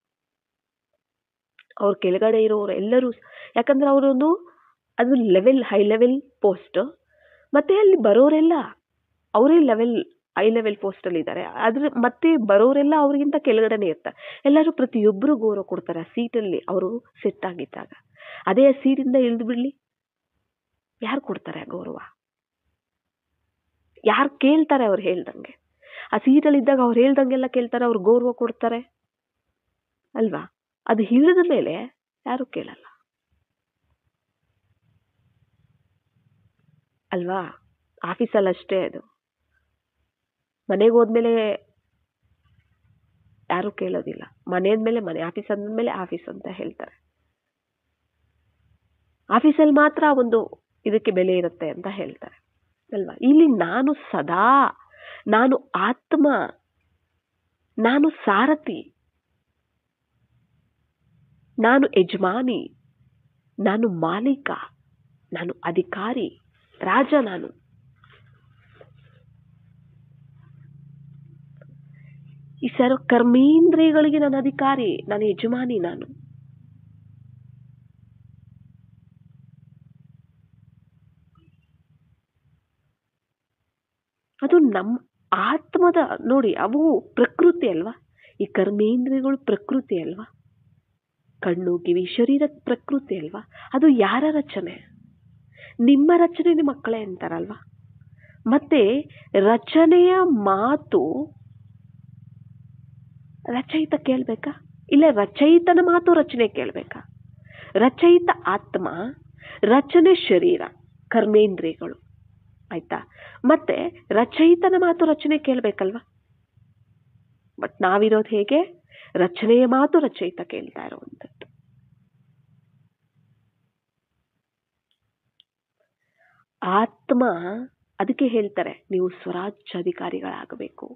ಅವ್ರ ಕೆಳಗಡೆ ಇರೋರು ಎಲ್ಲರೂ, ಯಾಕಂದ್ರೆ ಅವರೊಂದು ಅದು ಲೆವೆಲ್, ಹೈ ಲೆವೆಲ್ ಪೋಸ್ಟ್, ಮತ್ತೆ ಅಲ್ಲಿ ಬರೋರೆಲ್ಲ ಅವರೇ ಹೈ ಲೆವೆಲ್ ಪೋಸ್ಟ್ ಅಲ್ಲಿ ಇದ್ದಾರೆ. ಆದ್ರೆ ಮತ್ತೆ ಬರೋರೆಲ್ಲ ಅವ್ರಿಗಿಂತ ಕೆಳಗಡೆನೆ ಇರ್ತಾರೆ. ಎಲ್ಲರೂ ಪ್ರತಿಯೊಬ್ಬರು ಗೌರವ ಕೊಡ್ತಾರೆ ಆ ಸೀಟಲ್ಲಿ ಅವರು ಸೆಟ್ ಆಗಿದ್ದಾಗ. ಅದೇ ಆ ಸೀಟಿಂದ ಇಳಿದು ಬಿಡ್ಲಿ, ಯಾರು ಕೊಡ್ತಾರೆ ಆ ಗೌರವ? ಯಾರು ಕೇಳ್ತಾರೆ ಅವ್ರು ಹೇಳ್ದಂಗೆ? ಆ ಸೀಟಲ್ಲಿ ಇದ್ದಾಗ ಅವ್ರು ಹೇಳ್ದಂಗೆಲ್ಲ ಕೇಳ್ತಾರೆ, ಅವ್ರು ಗೌರವ ಕೊಡ್ತಾರೆ ಅಲ್ವಾ? ಅದು ಇಳಿದ ಮೇಲೆ ಯಾರು ಕೇಳಲ್ಲ ಅಲ್ವಾ? ಆಫೀಸಲ್ಲಿ ಅಷ್ಟೇ. ಅದು ಮನೆಗೆ ಹೋದ್ಮೇಲೆ ಯಾರು ಕೇಳೋದಿಲ್ಲ. ಮನೆಯದ್ಮೇಲೆ ಮನೆ, ಆಫೀಸ್ ಅಂದ್ಮೇಲೆ ಆಫೀಸ್ ಅಂತ ಹೇಳ್ತಾರೆ. ಆಫೀಸಲ್ಲಿ ಮಾತ್ರ ಒಂದು ಇದಕ್ಕೆ ಬೆಲೆ ಇರುತ್ತೆ ಅಂತ ಹೇಳ್ತಾರೆ ಅಲ್ವಾ? ಇಲ್ಲಿ ನಾನು ಸದಾ, ನಾನು ಆತ್ಮ, ನಾನು ಸಾರಥಿ, ನಾನು ಯಜಮಾನಿ, ನಾನು ಮಾಲೀಕ, ನಾನು ಅಧಿಕಾರಿ, ರಾಜ. ನಾನು ಈ ಸರ್ವ ಕರ್ಮೇಂದ್ರಿಯಗಳಿಗೆ ನಾನು ಅಧಿಕಾರಿ, ನಾನು ಯಜಮಾನಿ. ನಾನು ಅದು ನಮ್ಮ ಆತ್ಮದ ನೋಡಿ, ಅವು ಪ್ರಕೃತಿ ಅಲ್ವಾ? ಈ ಕರ್ಮೇಂದ್ರಿಯಗಳು ಪ್ರಕೃತಿ ಅಲ್ವಾ? ಕಣ್ಣು, ಕಿವಿ, ಶರೀರ ಪ್ರಕೃತಿ ಅಲ್ವಾ? ಅದು ಯಾರ ರಚನೆ? ನಿಮ್ಮ ರಚನೆ, ನಿಮ್ಮ ಮಕ್ಕಳೇ ಅಂತಾರಲ್ವಾ? ಮತ್ತೆ ರಚನೆಯ ಮಾತು ರಚಯಿತ ಕೇಳ್ಬೇಕಾ? ಇಲ್ಲ ರಚಯಿತನ ಮಾತು ರಚನೆ ಕೇಳ್ಬೇಕಾ? ರಚಯಿತ ಆತ್ಮ, ರಚನೆ ಶರೀರ, ಕರ್ಮೇಂದ್ರಿಯಗಳು, ಆಯ್ತಾ? ಮತ್ತೆ ರಚಯಿತನ ಮಾತು ರಚನೆ ಕೇಳ್ಬೇಕಲ್ವಾ? ಬಟ್ ನಾವಿರೋದು ಹೇಗೆ? ರಚನೆಯ ಮಾತು ರಚಯಿತ ಕೇಳ್ತಾ ಇರುವಂಥದ್ದು. ಆತ್ಮ, ಅದಕ್ಕೆ ಹೇಳ್ತಾರೆ ನೀವು ಸ್ವರಾಜ್ಯಾಧಿಕಾರಿಗಳಾಗಬೇಕು.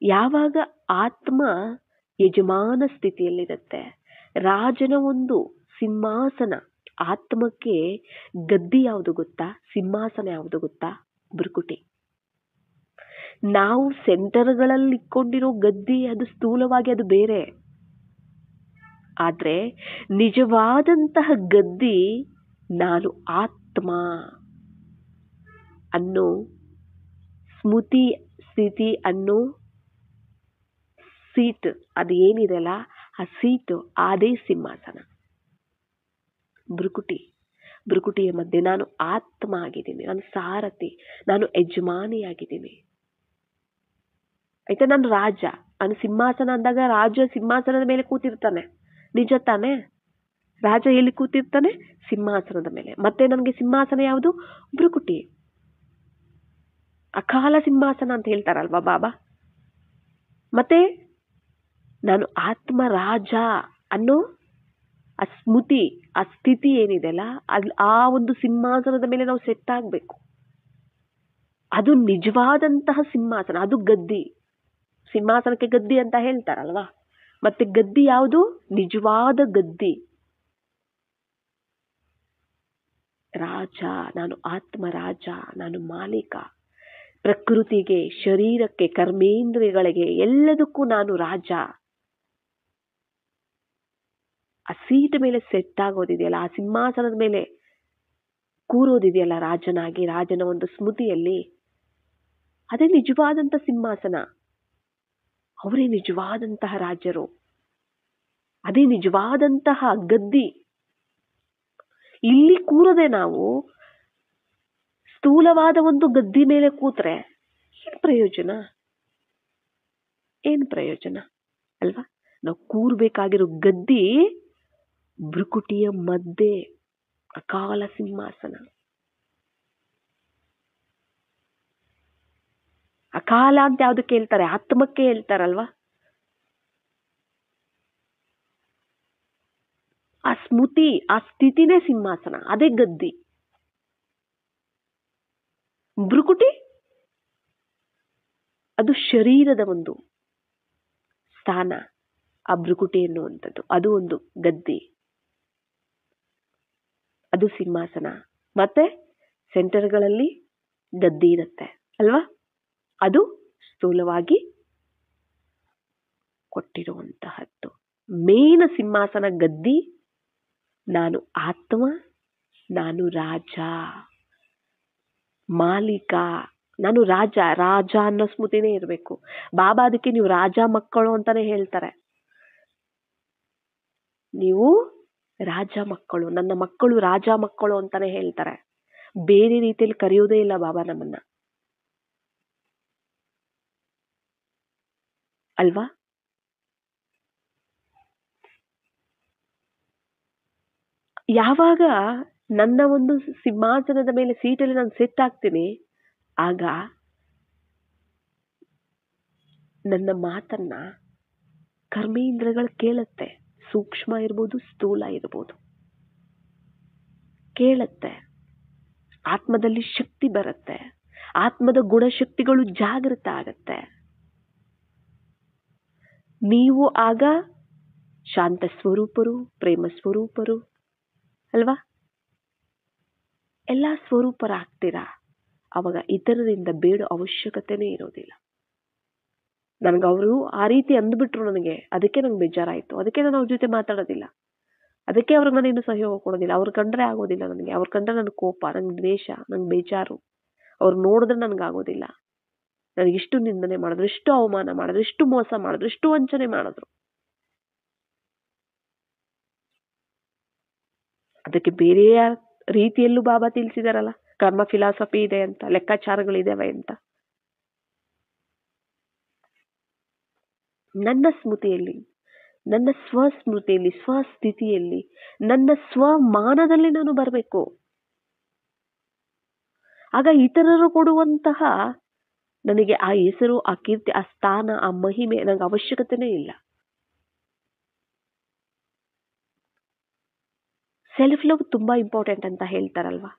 ಯಾವಾಗ ಆತ್ಮ ಯಜಮಾನ ಸ್ಥಿತಿಯಲ್ಲಿರುತ್ತೆ, ರಾಜನ ಒಂದು ಸಿಂಹಾಸನ ಆತ್ಮಕ್ಕೆ ಗದ್ದಿ ಯಾವುದು ಗೊತ್ತಾ? ಸಿಂಹಾಸನ ಯಾವುದು ಗೊತ್ತಾ? ಭ್ರುಕುಟಿ. ನಾವು ಸೆಂಟರ್ಗಳಲ್ಲಿ ಇಟ್ಕೊಂಡಿರೋ ಗದ್ದಿ ಅದು ಸ್ಥೂಲವಾಗಿ ಅದು ಬೇರೆ. ಆದ್ರೆ ನಿಜವಾದಂತಹ ಗದ್ದಿ ನಾನು ಆತ್ಮ ಅನ್ನೋ ಸ್ಮೃತಿ ಸ್ಥಿತಿ ಅನ್ನೋ ಸೀಟ್, ಅದು ಏನಿದೆಲ್ಲ ಆ ಸೀಟು, ಅದೇ ಸಿಂಹಾಸನ. ಭ್ರುಕುಟಿಯ ಮಧ್ಯೆ ನಾನು ಆತ್ಮ ಆಗಿದ್ದೀನಿ, ನಾನು ಸಾರಥಿ, ನಾನು ಯಜಮಾನಿಯಾಗಿದ್ದೀನಿ. ಆಯ್ತಾ? ನಾನು ರಾಜ. ನಾನು ಸಿಂಹಾಸನ ಅಂದಾಗ ರಾಜ ಸಿಂಹಾಸನದ ಮೇಲೆ ಕೂತಿರ್ತಾನೆ, ನಿಜ ತಾನೆ? ರಾಜ ಎಲ್ಲಿ ಕೂತಿರ್ತಾನೆ? ಸಿಂಹಾಸನದ ಮೇಲೆ. ಮತ್ತೆ ನನಗೆ ಸಿಂಹಾಸನ ಯಾವುದು? ಭ್ರುಕುಟಿ. ಅಕಾಲ ಸಿಂಹಾಸನ ಅಂತ ಹೇಳ್ತಾರಲ್ವಾ ಬಾಬಾ. ಮತ್ತೆ ನಾನು ಆತ್ಮ ರಾಜ ಅನ್ನೋ ಆ ಸ್ಮೃತಿ, ಆ ಸ್ಥಿತಿ ಏನಿದೆಲ್ಲ, ಆ ಒಂದು ಸಿಂಹಾಸನದ ಮೇಲೆ ನಾವು ಸೆಟ್ ಆಗ್ಬೇಕು. ಅದು ನಿಜವಾದಂತಹ ಸಿಂಹಾಸನ, ಅದು ಗದ್ದಿ. ಸಿಂಹಾಸನಕ್ಕೆ ಗದ್ದಿ ಅಂತ ಹೇಳ್ತಾರಲ್ವಾ. ಮತ್ತೆ ಗದ್ದಿ ಯಾವುದು? ನಿಜವಾದ ಗದ್ದಿ. ರಾಜ, ನಾನು ಆತ್ಮ ರಾಜ, ನಾನು ಮಾಲೀಕ. ಪ್ರಕೃತಿಗೆ, ಶರೀರಕ್ಕೆ, ಕರ್ಮೇಂದ್ರಿಯಗಳಿಗೆ, ಎಲ್ಲದಕ್ಕೂ ನಾನು ರಾಜ. ಆ ಸೀಟ್ ಮೇಲೆ ಸೆಟ್ ಆಗೋದಿದೆಯಲ್ಲ, ಆ ಸಿಂಹಾಸನದ ಮೇಲೆ ಕೂರೋದಿದೆಯಲ್ಲ ರಾಜನಾಗಿ, ರಾಜನ ಒಂದು ಸ್ಮೃತಿಯಲ್ಲಿ, ಅದೇ ನಿಜವಾದಂತ ಸಿಂಹಾಸನ. ಅವರೇ ನಿಜವಾದಂತಹ ರಾಜರು, ಅದೇ ನಿಜವಾದಂತಹ ಗದ್ದಿ. ಇಲ್ಲಿ ಕೂರದೆ ನಾವು ಸ್ಥೂಲವಾದ ಒಂದು ಗದ್ದಿ ಮೇಲೆ ಕೂತ್ರೆ ಏನ್ ಪ್ರಯೋಜನ? ಏನ್ ಪ್ರಯೋಜನ ಅಲ್ವಾ? ನಾವು ಕೂರ್ಬೇಕಾಗಿರೋ ಗದ್ದಿ ಭ್ರುಕುಟಿಯ ಮಧ್ಯೆ, ಅಕಾಲ ಸಿಂಹಾಸನ. ಅಕಾಲ ಅಂತ ಯಾವ್ದಕ್ಕೆ ಹೇಳ್ತಾರೆ? ಆತ್ಮಕ್ಕೆ ಹೇಳ್ತಾರಲ್ವಾ. ಆ ಸ್ಮೃತಿ, ಆ ಸ್ಥಿತಿನೇ ಸಿಂಹಾಸನ, ಅದೇ ಗದ್ದಿ. ಭ್ರುಕುಟಿ ಅದು ಶರೀರದ ಒಂದು ಸ್ಥಾನ. ಆ ಭ್ರುಕುಟಿ ಎನ್ನುವಂಥದ್ದು ಅದು ಒಂದು ಗದ್ದಿ, ಅದು ಸಿಂಹಾಸನ. ಮತ್ತೆ ಸೆಂಟರ್ಗಳಲ್ಲಿ ಗದ್ದಿ ಇರುತ್ತೆ ಅಲ್ವಾ. ಅದು ಸ್ಥೂಲವಾಗಿ ಕೊಟ್ಟಿರುವಂತಹದ್ದು. ಮೇನ ಸಿಂಹಾಸನ ಗದ್ದಿ ನಾನು ಆತ್ಮ, ನಾನು ರಾಜ, ಮಾಲೀಕ, ನಾನು ರಾಜ. ರಾಜ ಅನ್ನೋ ಸ್ಮೃತಿನೇ ಇರಬೇಕು. ಬಾಬಾ ಅದಕ್ಕೆ ನೀವು ರಾಜ ಮಕ್ಕಳು ಅಂತಾನೆ ಹೇಳ್ತಾರೆ. ನೀವು ರಾಜ ಮಕ್ಕಳು, ನನ್ನ ಮಕ್ಕಳು ರಾಜ ಮಕ್ಕಳು ಅಂತಾನೆ ಹೇಳ್ತಾರೆ. ಬೇರೆ ರೀತಿಯಲ್ಲಿ ಕರೆಯೋದೇ ಇಲ್ಲ ಬಾಬಾ ನಮ್ಮನ್ನ ಅಲ್ವಾ. ಯಾವಾಗ ನನ್ನ ಒಂದು ಸಿಂಹಾಸನದ ಮೇಲೆ ಸೀಟಲ್ಲಿ ನಾನು ಸೆಟ್ ಆಗ್ತೀನಿ, ಆಗ ನನ್ನ ಮಾತನ್ನ ಕರ್ಮೇಂದ್ರಗಳು ಕೇಳುತ್ತೆ. ಸೂಕ್ಷ್ಮ ಇರ್ಬೋದು, ಸ್ಥೂಲ ಇರ್ಬೋದು, ಕೇಳುತ್ತೆ. ಆತ್ಮದಲ್ಲಿ ಶಕ್ತಿ ಬರುತ್ತೆ, ಆತ್ಮದ ಗುಣಶಕ್ತಿಗಳು ಜಾಗೃತ ಆಗತ್ತೆ. ನೀವು ಆಗ ಶಾಂತ ಸ್ವರೂಪರು, ಪ್ರೇಮ ಸ್ವರೂಪರು ಅಲ್ವಾ, ಎಲ್ಲ ಸ್ವರೂಪರಾಗ್ತೀರಾ. ಅವಾಗ ಇತರರಿಂದ ಬೇಡೋ ಅವಶ್ಯಕತೆನೇ ಇರೋದಿಲ್ಲ. ನನಗೆ ಅವರು ಆ ರೀತಿ ಅಂದ್ಬಿಟ್ರು, ನನಗೆ ಅದಕ್ಕೆ ನಂಗೆ ಬೇಜಾರಾಯ್ತು. ಅದಕ್ಕೆ ನಾನು ಅವ್ರ ಜೊತೆ ಮಾತಾಡೋದಿಲ್ಲ. ಅದಕ್ಕೆ ಅವ್ರಿಗೆ ನಾನು ಏನು ಸಹಯೋಗ ಕೊಡೋದಿಲ್ಲ. ಅವ್ರು ಕಂಡ್ರೆ ಆಗೋದಿಲ್ಲ ನನಗೆ. ಅವ್ರು ಕಂಡ್ರೆ ನನಗೆ ಕೋಪ, ನಂಗೆ ದ್ವೇಷ, ನಂಗೆ ಬೇಜಾರು. ಅವ್ರು ನೋಡಿದ್ರೆ ನನಗಾಗೋದಿಲ್ಲ. ನನಗಿಷ್ಟು ನಿಂದನೆ ಮಾಡಿದ್ರು, ಇಷ್ಟು ಅವಮಾನ ಮಾಡಿದ್ರು, ಇಷ್ಟು ಮೋಸ ಮಾಡಿದ್ರು, ಇಷ್ಟು ವಂಚನೆ ಮಾಡಿದ್ರು. ಅದಕ್ಕೆ ಬೇರೆ ರೀತಿಯಲ್ಲೂ ಬಾಬಾ ತಿಳಿಸಿದಾರಲ್ಲ, ಕರ್ಮ ಫಿಲಾಸಫಿ ಇದೆ ಅಂತ, ಲೆಕ್ಕಾಚಾರಗಳಿದಾವೆ ಅಂತ. ನನ್ನ ಸ್ಮೃತಿಯಲ್ಲಿ, ನನ್ನ ಸ್ವಸ್ಮೃತಿಯಲ್ಲಿ, ಸ್ವಸ್ಥಿತಿಯಲ್ಲಿ, ನನ್ನ ಸ್ವಮಾನದಲ್ಲಿ ನಾನು ಬರಬೇಕು. ಆಗ ಇತರರು ಕೊಡುವಂತಹ ನನಗೆ ಆ ಹೆಸರು, ಆ ಕೀರ್ತಿ, ಆ ಸ್ಥಾನ, ಆ ಮಹಿಮೆ ನನಗೆ ಅವಶ್ಯಕತೆನೇ ಇಲ್ಲ. ಸೆಲ್ಫ್ ಲವ್ ತುಂಬಾ ಇಂಪಾರ್ಟೆಂಟ್ ಅಂತ ಹೇಳ್ತಾರಲ್ವಾ.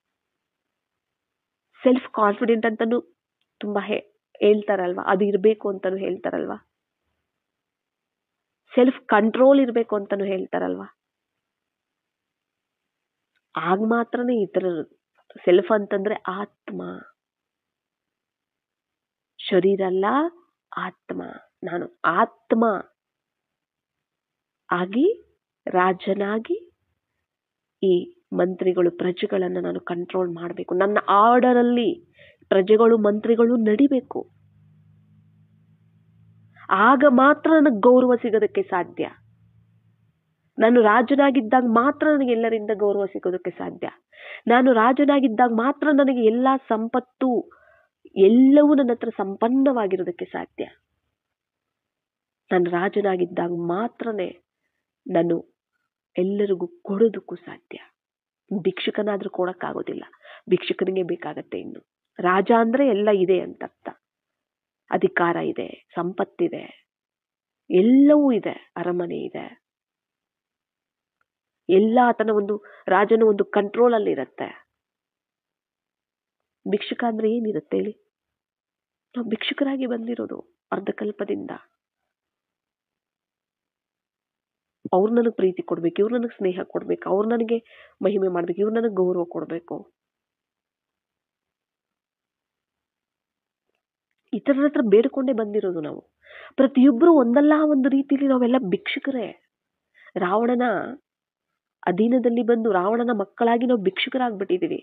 ಸೆಲ್ಫ್ ಕಾನ್ಫಿಡೆಂಟ್ ಅಂತಾನು ತುಂಬಾ ಹೇಳ್ತಾರಲ್ವಾ. ಅದು ಇರಬೇಕು ಅಂತಾನು ಹೇಳ್ತಾರಲ್ವಾ. ಸೆಲ್ಫ್ ಕಂಟ್ರೋಲ್ ಇರಬೇಕು ಅಂತಾನು ಹೇಳ್ತಾರಲ್ವಾ. ಆಗ ಮಾತ್ರನೇ ಈ ತರ ಸೆಲ್ಫ್ ಅಂತಂದ್ರೆ ಆತ್ಮ, ಶರೀರ ಅಲ್ಲ, ಆತ್ಮ. ನಾನು ಆತ್ಮ ಆಗಿ ರಾಜನಾಗಿ ಈ ಮಂತ್ರಿಗಳು ಪ್ರಜೆಗಳನ್ನ ನಾನು ಕಂಟ್ರೋಲ್ ಮಾಡಬೇಕು. ನನ್ನ ಆರ್ಡರ್ ಅಲ್ಲಿ ಪ್ರಜೆಗಳು ಮಂತ್ರಿಗಳು ನಡಿಬೇಕು. ಆಗ ಮಾತ್ರ ನನಗೆ ಗೌರವ ಸಿಗೋದಕ್ಕೆ ಸಾಧ್ಯ. ನಾನು ರಾಜನಾಗಿದ್ದಾಗ ಮಾತ್ರ ನನಗೆ ಎಲ್ಲರಿಂದ ಗೌರವ ಸಿಗೋದಕ್ಕೆ ಸಾಧ್ಯ. ನಾನು ರಾಜನಾಗಿದ್ದಾಗ ಮಾತ್ರ ನನಗೆ ಎಲ್ಲಾ ಸಂಪತ್ತು ಎಲ್ಲವೂ ನನ್ನ ಹತ್ರ ಸಂಪನ್ನವಾಗಿರೋದಕ್ಕೆ ಸಾಧ್ಯ. ನಾನು ರಾಜನಾಗಿದ್ದಾಗ ಮಾತ್ರನೇ ನಾನು ಎಲ್ಲರಿಗೂ ಕೊಡೋದಕ್ಕೂ ಸಾಧ್ಯ. ಭಿಕ್ಷುಕನಾದ್ರೂ ಕೊಡಕ್ಕಾಗೋದಿಲ್ಲ, ಭಿಕ್ಷುಕನಿಗೆ ಬೇಕಾಗತ್ತೆ. ಇನ್ನು ರಾಜ ಅಂದ್ರೆ ಎಲ್ಲ ಇದೆ ಅಂತ ಅರ್ಥ. ಅಧಿಕಾರ ಇದೆ, ಸಂಪತ್ತಿದೆ, ಎಲ್ಲವೂ ಇದೆ, ಅರಮನೆ ಇದೆ, ಎಲ್ಲ ಆತನ ಒಂದು ರಾಜನ ಒಂದು ಕಂಟ್ರೋಲ್ ಅಲ್ಲಿ ಇರುತ್ತೆ. ಭಿಕ್ಷುಕ ಅಂದ್ರೆ ಏನಿರುತ್ತೆ ಹೇಳಿ? ನಾವು ಭಿಕ್ಷುಕರಾಗಿ ಬಂದಿರೋದು ಅರ್ಧಕಲ್ಪದಿಂದ. ಅವ್ರು ನನಗೆ ಪ್ರೀತಿ ಕೊಡ್ಬೇಕು, ಇವ್ರು ನನಗೆ ಸ್ನೇಹ ಕೊಡ್ಬೇಕು, ಅವ್ರು ನನಗೆ ಮಹಿಮೆ ಮಾಡ್ಬೇಕು, ಇವ್ರು ನನಗೆ ಗೌರವ ಕೊಡ್ಬೇಕು. ಇತರರ ಹತ್ರ ಬೇಡ್ಕೊಂಡೇ ಬಂದಿರೋದು ನಾವು. ಪ್ರತಿಯೊಬ್ಬರು ಒಂದಲ್ಲ ಒಂದು ರೀತಿಯಲ್ಲಿ ನಾವೆಲ್ಲ ಭಿಕ್ಷುಕರೇ. ರಾವಣನ ಅಧೀನದಲ್ಲಿ ಬಂದು ರಾವಣನ ಮಕ್ಕಳಾಗಿ ನಾವು ಭಿಕ್ಷುಕರಾಗ್ಬಿಟ್ಟಿದೀವಿ.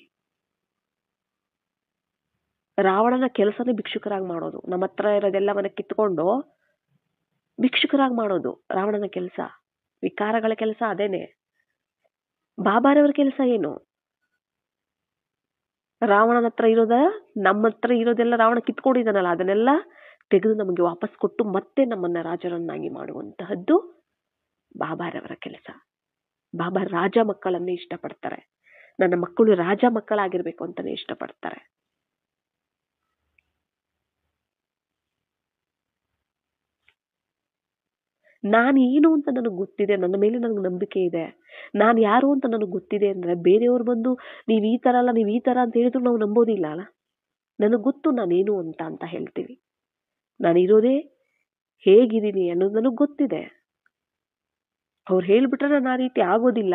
ರಾವಣನ ಕೆಲಸನೇ ಭಿಕ್ಷುಕರಾಗಿ ಮಾಡೋದು. ನಮ್ಮ ಹತ್ರ ಇರೋದೆಲ್ಲವನ್ನ ಕಿತ್ಕೊಂಡು ಭಿಕ್ಷುಕರಾಗಿ ಮಾಡೋದು ರಾವಣನ ಕೆಲಸ. ವಿಕಾರಗಳ ಕೆಲಸ ಅದೇನೆ. ಬಾಬಾರವರ ಕೆಲಸ ಏನು? ರಾವಣನ ಹತ್ರ ಇರೋದ, ನಮ್ಮ ಹತ್ರ ಇರೋದೆಲ್ಲ ರಾವಣ ಕಿತ್ಕೊಂಡಿದ್ದಾನಲ್ಲ, ಅದನ್ನೆಲ್ಲ ತೆಗೆದು ನಮಗೆ ವಾಪಸ್ ಕೊಟ್ಟು ಮತ್ತೆ ನಮ್ಮನ್ನ ರಾಜರನ್ನಾಗಿ ಮಾಡುವಂತಹದ್ದು ಬಾಬಾರವರ ಕೆಲಸ. ಬಾಬಾ ರಾಜ ಮಕ್ಕಳನ್ನೇ ಇಷ್ಟಪಡ್ತಾರೆ. ನನ್ನ ಮಕ್ಕಳು ರಾಜ ಮಕ್ಕಳಾಗಿರ್ಬೇಕು ಅಂತಾನೆ ಇಷ್ಟಪಡ್ತಾರೆ. ನಾನು ಏನು ಅಂತ ನನಗೆ ಗೊತ್ತಿದೆ, ನನ್ನ ಮೇಲೆ ನನಗೆ ನಂಬಿಕೆ ಇದೆ. ನಾನು ಯಾರು ಅಂತ ನನಗೆ ಗೊತ್ತಿದೆ ಅಂದ್ರೆ ಬೇರೆಯವ್ರು ಬಂದು ನೀವ್ ಈ ತರ ಅಲ್ಲ, ನೀವ್ ಈ ತರ ಅಂತ ಹೇಳಿದ್ರು ನಾವು ನಂಬೋದಿಲ್ಲ ಅಲ್ಲ. ನನಗೆ ಗೊತ್ತು ನಾನೇನು ಅಂತ ಹೇಳ್ತೀವಿ. ನಾನಿರೋದೇ ಹೇಗಿದ್ದೀನಿ ಅನ್ನೋದು ನನಗೆ ಗೊತ್ತಿದೆ. ಅವ್ರು ಹೇಳ್ಬಿಟ್ರೆ ನಾನು ಆ ರೀತಿ ಆಗೋದಿಲ್ಲ.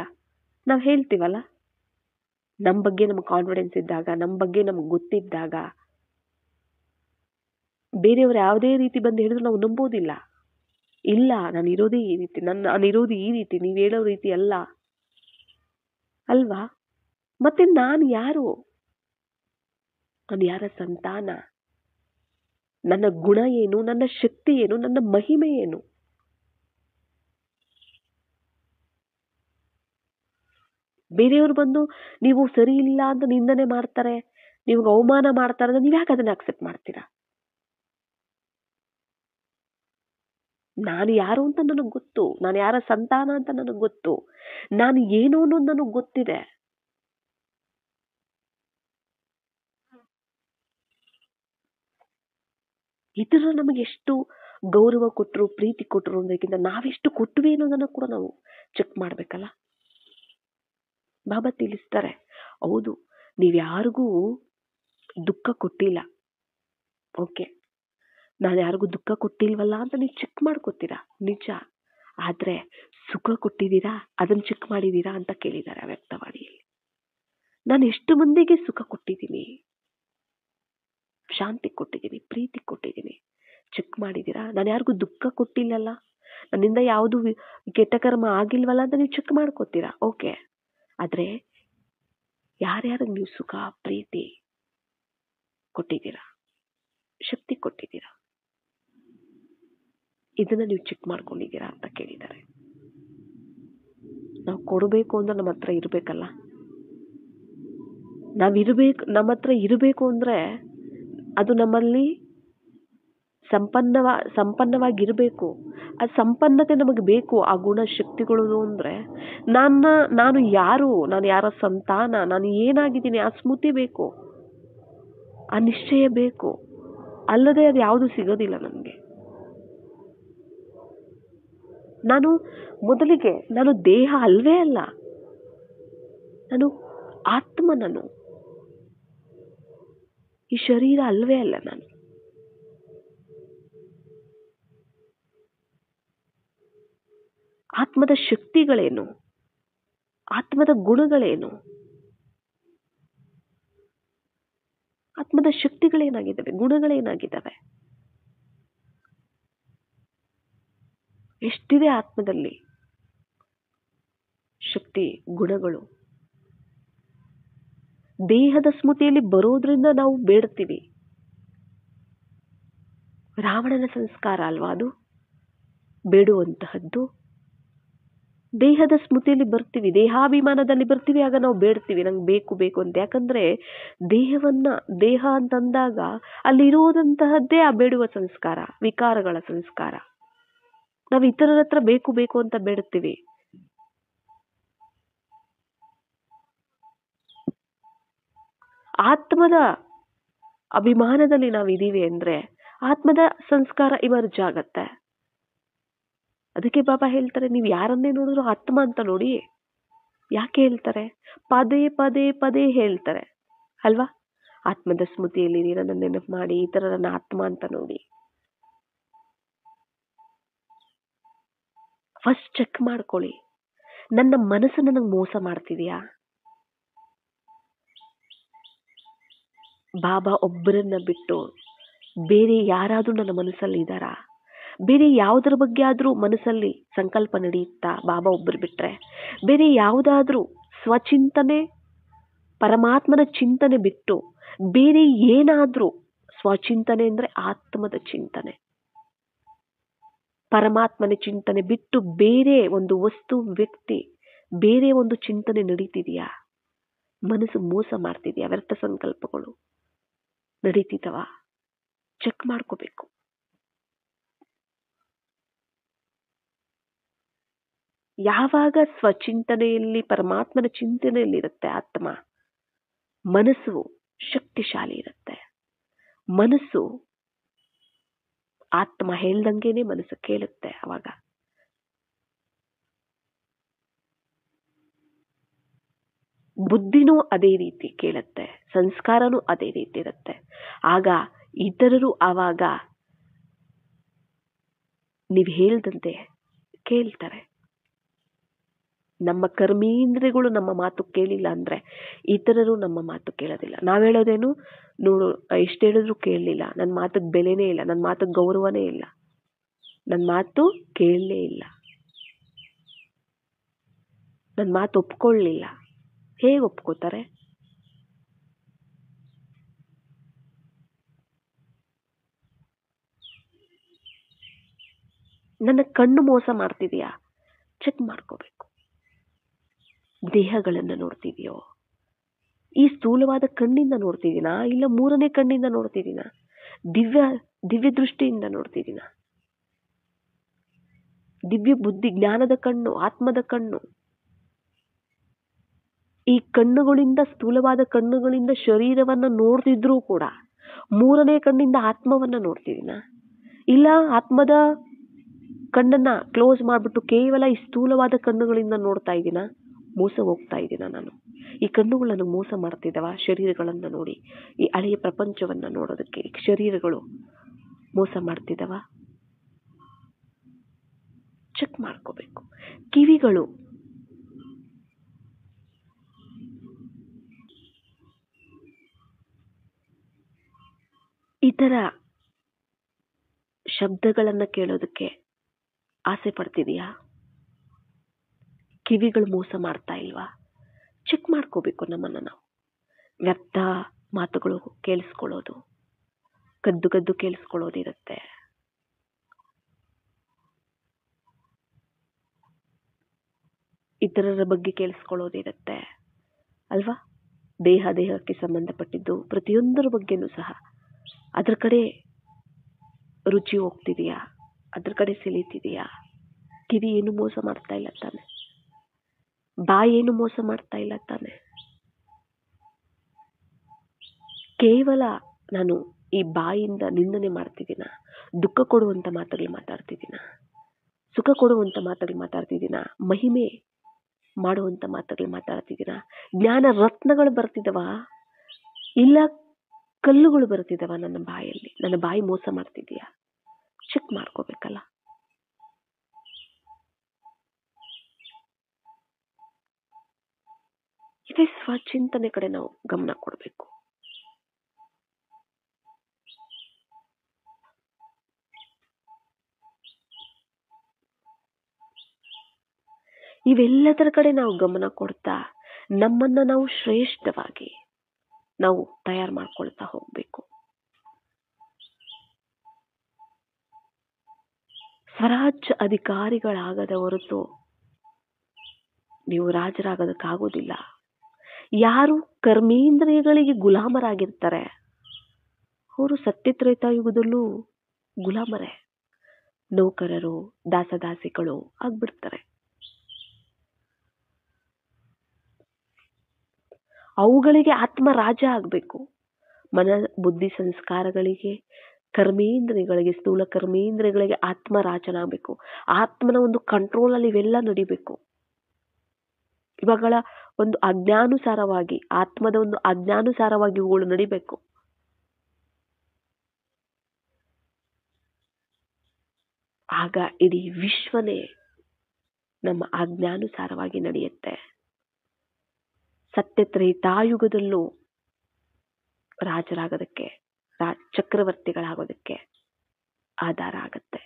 ನಾವ್ ಹೇಳ್ತೀವಲ್ಲ, ನಮ್ ಬಗ್ಗೆ ನಮ್ಗೆ ಕಾನ್ಫಿಡೆನ್ಸ್ ಇದ್ದಾಗ, ನಮ್ ಬಗ್ಗೆ ನಮ್ಗೆ ಗೊತ್ತಿದ್ದಾಗ ಬೇರೆಯವ್ರು ಯಾವುದೇ ರೀತಿ ಬಂದು ಹೇಳಿದ್ರು ನಾವು ನಂಬೋದಿಲ್ಲ. ಇಲ್ಲ, ನಾನಿರೋದೇ ಈ ರೀತಿ, ನಾನಿರೋದು ಈ ರೀತಿ, ನೀವ್ ಹೇಳೋ ರೀತಿ ಅಲ್ಲ ಅಲ್ವಾ? ಮತ್ತೆ ನಾನು ಯಾರು? ನಾನು ಯಾರ ಸಂತಾನ? ನನ್ನ ಗುಣ ಏನು? ನನ್ನ ಶಕ್ತಿ ಏನು? ನನ್ನ ಮಹಿಮೆ ಏನು? ಬೇರೆಯವ್ರು ಬಂದು ನೀವು ಸರಿ ಇಲ್ಲ ಅಂತ ನಿಂದನೆ ಮಾಡ್ತಾರೆ, ನೀವು ಅವಮಾನ ಮಾಡ್ತಾರೆ ಅಂದ್ರೆ ನೀವ್ ಯಾಕೆ ಅದನ್ನ ಅಕ್ಸೆಪ್ಟ್ ಮಾಡ್ತೀರಾ? ನಾನು ಯಾರು ಅಂತ ನನಗೆ ಗೊತ್ತು, ನಾನು ಯಾರ ಸಂತಾನ ಅಂತ ನನಗೆ ಗೊತ್ತು, ನಾನು ಏನು ಅನ್ನೋದು ನನಗೆ ಗೊತ್ತಿದೆ. ಇತರ ನಮಗೆ ಎಷ್ಟು ಗೌರವ ಕೊಟ್ಟರು, ಪ್ರೀತಿ ಕೊಟ್ಟರು ಅನ್ನೋದಕ್ಕಿಂತ ನಾವೆಷ್ಟು ಕೊಟ್ವಿ ಅನ್ನೋದನ್ನ ಕೂಡ ನಾವು ಚೆಕ್ ಮಾಡ್ಬೇಕಲ್ಲ. ಬಾಬಾ ತಿಳಿಸ್ತಾರೆ, ಹೌದು ನೀವ್ ಯಾರಿಗೂ ದುಃಖ ಕೊಟ್ಟಿಲ್ಲ, ಓಕೆ, ನಾನು ಯಾರಿಗೂ ದುಃಖ ಕೊಟ್ಟಿಲ್ವಲ್ಲ ಅಂತ ನೀವು ಚೆಕ್ ಮಾಡ್ಕೊತೀರಾ, ನಿಜ. ಆದ್ರೆ ಸುಖ ಕೊಟ್ಟಿದ್ದೀರಾ, ಅದನ್ನ ಚೆಕ್ ಮಾಡಿದೀರಾ ಅಂತ ಕೇಳಿದ್ದಾರೆ ವ್ಯಕ್ತವಾಣಿಯಲ್ಲಿ. ನಾನು ಎಷ್ಟು ಮಂದಿಗೆ ಸುಖ ಕೊಟ್ಟಿದ್ದೀನಿ, ಶಾಂತಿ ಕೊಟ್ಟಿದ್ದೀನಿ, ಪ್ರೀತಿ ಕೊಟ್ಟಿದ್ದೀನಿ, ಚೆಕ್ ಮಾಡಿದೀರಾ? ನಾನು ಯಾರಿಗೂ ದುಃಖ ಕೊಟ್ಟಿಲ್ಲಲ್ಲ, ನನ್ನಿಂದ ಯಾವುದು ಕೆಟ್ಟ ಕರ್ಮ ಆಗಿಲ್ವಲ್ಲ ಅಂತ ನೀವು ಚೆಕ್ ಮಾಡ್ಕೋತೀರಾ, ಓಕೆ. ಆದ್ರೆ ಯಾರ್ಯಾರಿಗೆ ನೀವು ಸುಖ, ಪ್ರೀತಿ ಕೊಟ್ಟಿದ್ದೀರಾ, ಶಕ್ತಿ ಕೊಟ್ಟಿದ್ದೀರಾ, ಇದನ್ನ ನೀವು ಚೆಕ್ ಮಾಡ್ಕೊಂಡಿದ್ದೀರಾ ಅಂತ ಕೇಳಿದ್ದಾರೆ. ನಾವು ಕೊಡಬೇಕು ಅಂದ್ರೆ ನಮ್ಮ ಹತ್ರ ಇರ್ಬೇಕಲ್ಲ. ನಮ್ಮ ಹತ್ರ ಇರಬೇಕು ಅಂದ್ರೆ ಅದು ನಮ್ಮಲ್ಲಿ ಸಂಪನ್ನವಾಗಿರ್ಬೇಕು. ಆ ಸಂಪನ್ನತೆ ನಮಗೆ ಬೇಕು, ಆ ಗುಣ ಶಕ್ತಿಗಳು. ಅಂದ್ರೆ ನಾನು ಯಾರು, ನಾನು ಯಾರ ಸಂತಾನ, ನಾನು ಏನಾಗಿದ್ದೀನಿ, ಆ ಸ್ಮೃತಿ ಬೇಕು, ಆ ನಿಶ್ಚಯ ಬೇಕು. ಅಲ್ಲದೆ ಅದು ಯಾವುದು ಸಿಗೋದಿಲ್ಲ ನನಗೆ. ಮೊದಲಿಗೆ ನಾನು ದೇಹ ಅಲ್ವೇ ಅಲ್ಲ, ನಾನು ಆತ್ಮ, ನಾನು ಈ ಶರೀರ ಅಲ್ವೇ ಅಲ್ಲ. ನಾನು ಆತ್ಮದ ಶಕ್ತಿಗಳೇನು, ಆತ್ಮದ ಗುಣಗಳೇನು, ಆತ್ಮದ ಶಕ್ತಿಗಳೇನಾಗಿದ್ದಾವೆ, ಗುಣಗಳೇನಾಗಿದ್ದಾವೆ, ಎಷ್ಟಿದೆ ಆತ್ಮದಲ್ಲಿ ಶಕ್ತಿ, ಗುಣಗಳು. ದೇಹದ ಸ್ಮೃತಿಯಲ್ಲಿ ಬರೋದ್ರಿಂದ ನಾವು ಬೇಡ್ತೀವಿ. ರಾವಣನ ಸಂಸ್ಕಾರ ಅಲ್ವಾ ಅದು ಬೇಡುವಂತಹದ್ದು. ದೇಹದ ಸ್ಮೃತಿಯಲ್ಲಿ ಬರ್ತೀವಿ, ದೇಹಾಭಿಮಾನದಲ್ಲಿ ಬರ್ತೀವಿ, ಆಗ ನಾವು ಬೇಡ್ತೀವಿ ನಂಗೆ ಬೇಕು ಬೇಕು ಅಂತ. ಯಾಕಂದ್ರೆ ದೇಹ ಅಂತಂದಾಗ ಅಲ್ಲಿರುವುದಂತಹದ್ದೇ ಆ ಬೇಡುವ ಸಂಸ್ಕಾರ, ವಿಕಾರಗಳ ಸಂಸ್ಕಾರ. ನಾವು ಇತರರ ಹತ್ರ ಬೇಕು ಬೇಕು ಅಂತ ಬೇಡ್ತೀವಿ. ಆತ್ಮದ ಅಭಿಮಾನದಲ್ಲಿ ನಾವಿದೀವಿ ಅಂದ್ರೆ ಆತ್ಮದ ಸಂಸ್ಕಾರ ಇಮರ್ಜ್ ಆಗತ್ತೆ. ಅದಕ್ಕೆ ಬಾಬಾ ಹೇಳ್ತಾರೆ, ನೀವು ಯಾರನ್ನೇ ನೋಡಿದ್ರು ಆತ್ಮ ಅಂತ ನೋಡಿ. ಯಾಕೆ ಹೇಳ್ತಾರೆ? ಪದೇ ಪದೇ ಪದೇ ಹೇಳ್ತಾರೆ ಅಲ್ವಾ? ಆತ್ಮದ ಸ್ಮೃತಿಯಲ್ಲಿ ನೀರನ್ನು ನೆನಪು ಮಾಡಿ, ಇತರರನ್ನ ಆತ್ಮ ಅಂತ ನೋಡಿ. ಫಸ್ಟ್ ಚೆಕ್ ಮಾಡ್ಕೊಳ್ಳಿ, ನನ್ನ ಮನಸ್ಸು ನನಗೆ ಮೋಸ ಮಾಡ್ತಿದ್ಯಾ? ಬಾಬಾ ಒಬ್ಬರನ್ನ ಬಿಟ್ಟು ಬೇರೆ ಯಾರಾದ್ರೂ ನನ್ನ ಮನಸ್ಸಲ್ಲಿ ಇದ್ದಾರಾ? ಬೇರೆ ಯಾವುದರ ಬಗ್ಗೆ ಆದ್ರೂ ಮನಸ್ಸಲ್ಲಿ ಸಂಕಲ್ಪ ನಡೆಯುತ್ತಾ? ಬಾಬಾ ಒಬ್ಬರು ಬಿಟ್ರೆ ಬೇರೆ ಯಾವುದಾದ್ರೂ ಸ್ವಚಿಂತನೆ, ಪರಮಾತ್ಮನ ಚಿಂತನೆ ಬಿಟ್ಟು ಬೇರೆ ಏನಾದ್ರೂ ಸ್ವಚಿಂತನೆ ಅಂದ್ರೆ ಆತ್ಮದ ಚಿಂತನೆ, ಪರಮಾತ್ಮನ ಚಿಂತನೆ ಬಿಟ್ಟು ಬೇರೆ ಒಂದು ವಸ್ತು, ವ್ಯಕ್ತಿ, ಬೇರೆ ಒಂದು ಚಿಂತನೆ ನಡೀತಿದೆಯಾ? ಮನಸ್ಸು ಮೋಸ ಮಾಡ್ತಿದ್ಯಾ? ವ್ಯರ್ಥ ಸಂಕಲ್ಪಗಳು ನಡೀತಿದವ? ಚೆಕ್ ಮಾಡ್ಕೋಬೇಕು. ಯಾವಾಗ ಸ್ವಚಿಂತನೆಯಲ್ಲಿ, ಪರಮಾತ್ಮನ ಚಿಂತನೆಯಲ್ಲಿರುತ್ತೆ ಆತ್ಮ, ಮನಸ್ಸು ಶಕ್ತಿಶಾಲಿ ಇರುತ್ತೆ. ಮನಸ್ಸು ಆತ್ಮ ಹೇಳ್ದಂಗೆನೆ ಮನಸ್ಸು ಕೇಳುತ್ತೆ. ಅವಾಗ ಬುದ್ಧಿನೂ ಅದೇ ರೀತಿ ಕೇಳುತ್ತೆ, ಸಂಸ್ಕಾರನೂ ಅದೇ ರೀತಿ ಇರುತ್ತೆ. ಆಗ ಇತರರು ಆವಾಗ ನೀವು ಹೇಳ್ದಂತೆ ಕೇಳ್ತಾರೆ. ನಮ್ಮ ಕರ್ಮೇಂದ್ರಿಯಗಳು ನಮ್ಮ ಮಾತು ಕೇಳಿಲ್ಲ ಅಂದ್ರೆ ಇತರರು ನಮ್ಮ ಮಾತು ಕೇಳೋದಿಲ್ಲ. ನಾವ್ ಹೇಳೋದೇನು, ನೋಡು ಎಷ್ಟು ಹೇಳಿದ್ರು ಕೇಳಲಿಲ್ಲ, ನನ್ನ ಮಾತಿಗೆ ಬೆಲೆನೇ ಇಲ್ಲ, ನನ್ನ ಮಾತಿಗೆ ಗೌರವನೇ ಇಲ್ಲ, ನನ್ನ ಮಾತು ಕೇಳಲೇ ಇಲ್ಲ, ನನ್ನ ಮಾತು ಒಪ್ಕೊಳ್ಳಿಲ್ಲ. ಹೇಗೆ ಒಪ್ಕೋತಾರೆ? ನನ್ನ ಕಣ್ಣು ಮೋಸ ಮಾಡ್ತಿದ್ಯಾ? ಚೆಕ್ ಮಾಡ್ಕೋಬೇಕು. ದೇಹಗಳನ್ನ ನೋಡ್ತಿದ್ಯೋ? ಈ ಸ್ಥೂಲವಾದ ಕಣ್ಣಿಂದ ನೋಡ್ತಿದ್ದೀನಾ, ಇಲ್ಲ ಮೂರನೇ ಕಣ್ಣಿಂದ ನೋಡ್ತಿದ್ದೀನಾ? ದಿವ್ಯ ದೃಷ್ಟಿಯಿಂದ ನೋಡ್ತಿದ್ದೀನಾ? ದಿವ್ಯ ಬುದ್ಧಿ, ಜ್ಞಾನದ ಕಣ್ಣು, ಆತ್ಮದ ಕಣ್ಣು. ಈ ಕಣ್ಣುಗಳಿಂದ, ಸ್ಥೂಲವಾದ ಕಣ್ಣುಗಳಿಂದ ಶರೀರವನ್ನ ನೋಡ್ತಿದ್ರೂ ಕೂಡ ಮೂರನೇ ಕಣ್ಣಿಂದ ಆತ್ಮವನ್ನ ನೋಡ್ತಿದ್ದೀನಾ? ಇಲ್ಲ ಆತ್ಮದ ಕಣ್ಣನ್ನ ಕ್ಲೋಸ್ ಮಾಡ್ಬಿಟ್ಟು ಕೇವಲ ಈ ಸ್ಥೂಲವಾದ ಕಣ್ಣುಗಳಿಂದ ನೋಡ್ತಾ ಇದ್ದೀನ? ಮೋಸ ಹೋಗ್ತಾ ಇದ್ದೀನ ನಾನು? ಈ ಕಣ್ಣುಗಳು ನನಗೆ ಮೋಸ ಮಾಡ್ತಿದ್ದಾವ? ಶರೀರಗಳನ್ನ ನೋಡಿ, ಈ ಹಳೆಯ ಪ್ರಪಂಚವನ್ನ ನೋಡೋದಕ್ಕೆ ಶರೀರಗಳು ಮೋಸ ಮಾಡ್ತಿದ್ದಾವ? ಚೆಕ್ ಮಾಡ್ಕೋಬೇಕು. ಕಿವಿಗಳು ಇತರ ಶಬ್ದಗಳನ್ನ ಕೇಳೋದಕ್ಕೆ ಆಸೆ ಪಡ್ತಿದೀಯಾ? ಕಿವಿಗಳು ಮೋಸ ಮಾಡ್ತಾ ಇಲ್ವಾ? ಚೆಕ್ ಮಾಡ್ಕೋಬೇಕು ನಮ್ಮನ್ನ ನಾವು. ವ್ಯರ್ಥ ಮಾತುಗಳು ಕೇಳಿಸ್ಕೊಳ್ಳೋದು, ಕದ್ದು ಕದ್ದು ಕೇಳಿಸ್ಕೊಳ್ಳೋದಿರುತ್ತೆ. ಇತರರ ಬಗ್ಗೆ ಕೇಳಿಸ್ಕೊಳ್ಳೋದಿರುತ್ತೆ ಅಲ್ವಾ? ದೇಹಕ್ಕೆ ಸಂಬಂಧಪಟ್ಟಿದ್ದು ಪ್ರತಿಯೊಂದರ ಬಗ್ಗೆನೂ ಸಹ ಅದ್ರ ಕಡೆ ರುಚಿ ಹೋಗ್ತಿದೆಯಾ? ಅದ್ರ ಕಡೆ ಸೆಳೀತಿದೆಯಾ? ಕಿವಿ ಏನು ಮೋಸ ಮಾಡ್ತಾ ಇಲ್ಲ ತಾನೆ? ಬಾಯಿ ಏನು ಮೋಸ ಮಾಡ್ತಾ ಇಲ್ಲ ತಾನೆ? ಕೇವಲ ನಾನು ಈ ಬಾಯಿಂದ ನಿಂದನೆ ಮಾಡ್ತಿದ್ದೀನ? ದುಃಖ ಕೊಡುವಂತ ಮಾತುಗಳು ಮಾತಾಡ್ತಿದ್ದೀನ? ಸುಖ ಕೊಡುವಂತ ಮಾತುಗಳು ಮಾತಾಡ್ತಿದ್ದೀನ? ಮಹಿಮೆ ಮಾಡುವಂತ ಮಾತುಗಳು ಮಾತಾಡ್ತಿದ್ದೀನ? ಜ್ಞಾನ ರತ್ನಗಳು ಬರ್ತಿದವ? ಇಲ್ಲ ಕಲ್ಲುಗಳು ಬರ್ತಿದವ ನನ್ನ ಬಾಯಲ್ಲಿ? ನನ್ನ ಬಾಯಿ ಮೋಸ ಮಾಡ್ತಿದೀಯಾ? ಚೆಕ್ ಮಾಡ್ಕೋಬೇಕಲ್ಲ. ಇದೇ ಸ್ವಚಿಂತನೆ ಕಡೆ ನಾವು ಗಮನ ಕೊಡಬೇಕು. ಇವೆಲ್ಲದರ ಕಡೆ ನಾವು ಗಮನ ಕೊಡ್ತಾ ನಮ್ಮನ್ನ ನಾವು ಶ್ರೇಷ್ಠವಾಗಿ ನಾವು ತಯಾರು ಮಾಡ್ಕೊಳ್ತಾ ಹೋಗ್ಬೇಕು. ಸ್ವರಾಜ್ಯ ಅಧಿಕಾರಿಗಳಾಗದ ಹೊರತು ನೀವು ರಾಜರಾಗೋದಕ್ಕಾಗೋದಿಲ್ಲ. ಯಾರು ಕರ್ಮೇಂದ್ರಿಯಗಳಿಗೆ ಗುಲಾಮರಾಗಿರ್ತಾರೆ ಅವರು ಸತ್ಯತ್ರೇತಾಯುಗದಲ್ಲೂ ಗುಲಾಮರೇ, ನೌಕರರು, ದಾಸದಾಸಿಗಳು ಆಗ್ಬಿಡ್ತಾರೆ. ಅವುಗಳಿಗೆ ಆತ್ಮ ರಾಜ ಆಗ್ಬೇಕು. ಮನ ಬುದ್ಧಿ ಸಂಸ್ಕಾರಗಳಿಗೆ, ಕರ್ಮೇಂದ್ರಿಯಗಳಿಗೆ, ಸ್ಥೂಲ ಕರ್ಮೇಂದ್ರಿಯಗಳಿಗೆ ಆತ್ಮ ರಾಜನಾಗಬೇಕು. ಆತ್ಮನ ಒಂದು ಕಂಟ್ರೋಲ್ ಅಲ್ಲಿ ಇವೆಲ್ಲ ನಡಿಬೇಕು. ಇವುಗಳ ಒಂದು ಆಜ್ಞಾನುಸಾರವಾಗಿ, ಆತ್ಮದ ಒಂದು ಆಜ್ಞಾನುಸಾರವಾಗಿ ಇವುಗಳು ನಡಿಬೇಕು. ಆಗ ಇಡೀ ವಿಶ್ವನೇ ನಮ್ಮ ಆಜ್ಞಾನುಸಾರವಾಗಿ ನಡೆಯುತ್ತೆ. ಸತ್ಯತ್ರೇತಾಯುಗದಲ್ಲೂ ರಾಜರಾಗೋದಕ್ಕೆ, ಚಕ್ರವರ್ತಿಗಳಾಗೋದಕ್ಕೆ ಆಧಾರ ಆಗತ್ತೆ.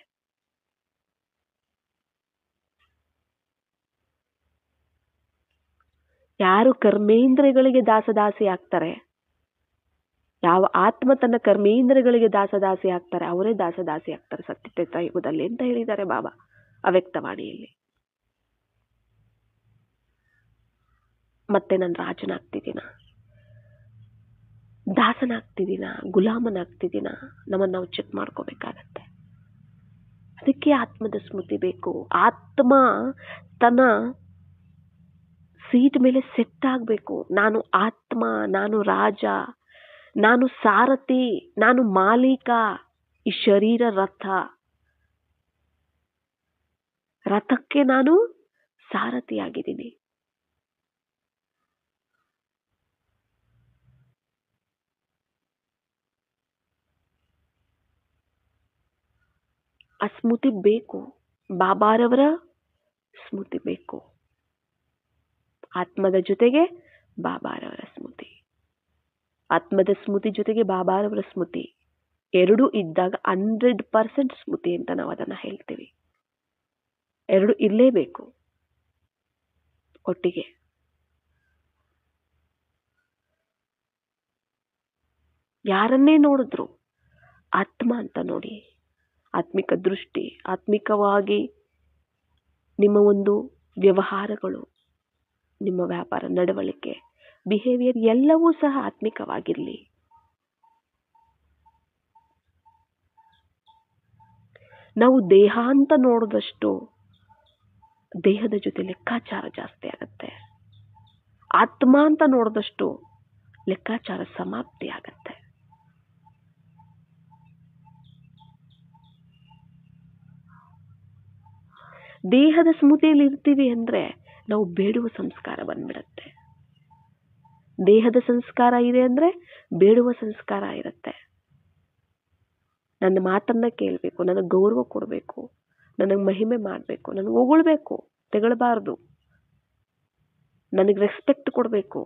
ಯಾರು ಕರ್ಮೇಂದ್ರಿಯಗಳಿಗೆ ದಾಸದಾಸಿ ಆಗ್ತಾರೆ, ಯಾವ ಆತ್ಮ ತನ್ನ ಕರ್ಮೇಂದ್ರಿಯಗಳಿಗೆ ದಾಸದಾಸಿ ಆಗ್ತಾರೆ ಅವರೇ ದಾಸದಾಸಿ ಆಗ್ತಾರೆ ಸತ್ಯತ್ರೇತಾಯುಗದಲ್ಲಿ ಅಂತ ಹೇಳಿದ್ದಾರೆ ಬಾಬಾ ಅವ್ಯಕ್ತವಾಣಿಯಲ್ಲಿ. ಮತ್ತೆ ನಾನು ರಾಜನಾಗ್ತಿದ್ದೀನ, ದಾಸನಾಗ್ತಿದ್ದೀನ, ಗುಲಾಮನಾಗ್ತಿದ್ದೀನ, ನಮ್ಮನ್ನು ನಾವು ಚೆಕ್ ಮಾಡ್ಕೋಬೇಕಾಗತ್ತೆ. ಅದಕ್ಕೆ ಆತ್ಮದ ಸ್ಮೃತಿ ಬೇಕು. ಆತ್ಮ ತನ್ನ ಸೀಟ್ ಮೇಲೆ ಸೆಟ್ ಆಗ್ಬೇಕು. ನಾನು ಆತ್ಮ, ನಾನು ರಾಜ, ನಾನು ಸಾರಥಿ, ನಾನು ಮಾಲೀಕ. ಈ ಶರೀರ ರಥಕ್ಕೆ ನಾನು ಸಾರಥಿಯಾಗಿದ್ದೀನಿ. ಆ ಸ್ಮೃತಿ ಬೇಕು. ಬಾಬಾರವರ ಸ್ಮೃತಿ ಬೇಕು. ಆತ್ಮದ ಜೊತೆಗೆ ಬಾಬಾರವರ ಸ್ಮೃತಿ, ಆತ್ಮದ ಸ್ಮೃತಿ ಜೊತೆಗೆ ಬಾಬಾರವರ ಸ್ಮೃತಿ ಎರಡು ಇದ್ದಾಗ 100% ಸ್ಮೃತಿ ಅಂತ ನಾವು ಅದನ್ನ ಹೇಳ್ತೀವಿ. ಎರಡು ಇರಲೇಬೇಕು ಒಟ್ಟಿಗೆ. ಯಾರನ್ನೇ ನೋಡಿದ್ರು ಆತ್ಮ ಅಂತ ನೋಡಿ. ಆತ್ಮಿಕ ದೃಷ್ಟಿ, ಆತ್ಮಿಕವಾಗಿ ನಿಮ್ಮ ಒಂದು ವ್ಯವಹಾರಗಳು, ನಿಮ್ಮ ವ್ಯಾಪಾರ ನಡವಳಿಕೆ, ಬಿಹೇವಿಯರ್ ಎಲ್ಲವೂ ಸಹ ಆತ್ಮಿಕವಾಗಿರಲಿ. ನಾವು ದೇಹ ಅಂತ ನೋಡಿದಷ್ಟು ದೇಹದ ಜೊತೆ ಲೆಕ್ಕಾಚಾರ ಜಾಸ್ತಿ ಆಗತ್ತೆ. ಆತ್ಮ ಅಂತ ನೋಡಿದಷ್ಟು ಲೆಕ್ಕಾಚಾರ ಸಮಾಪ್ತಿ ಆಗತ್ತೆ. ದೇಹದ ಸ್ಮೃತಿಯಲ್ಲಿ ಇರ್ತೀವಿ ಅಂದ್ರೆ ನಾವು ಬೇಡುವ ಸಂಸ್ಕಾರ ಬಂದ್ಬಿಡತ್ತೆ. ದೇಹದ ಸಂಸ್ಕಾರ ಇದೆ ಅಂದ್ರೆ ಬೇಡುವ ಸಂಸ್ಕಾರ ಇರುತ್ತೆ. ನನ್ನ ಮಾತನ್ನ ಕೇಳಬೇಕು, ನನಗೆ ಗೌರವ ಕೊಡಬೇಕು, ನನಗೆ ಮಹಿಮೆ ಮಾಡಬೇಕು, ನನಗೆ ಹೊಗಳ್ಬೇಕು, ತೆಗಳಬಾರ್ದು, ನನಗೆ ರೆಸ್ಪೆಕ್ಟ್ ಕೊಡಬೇಕು.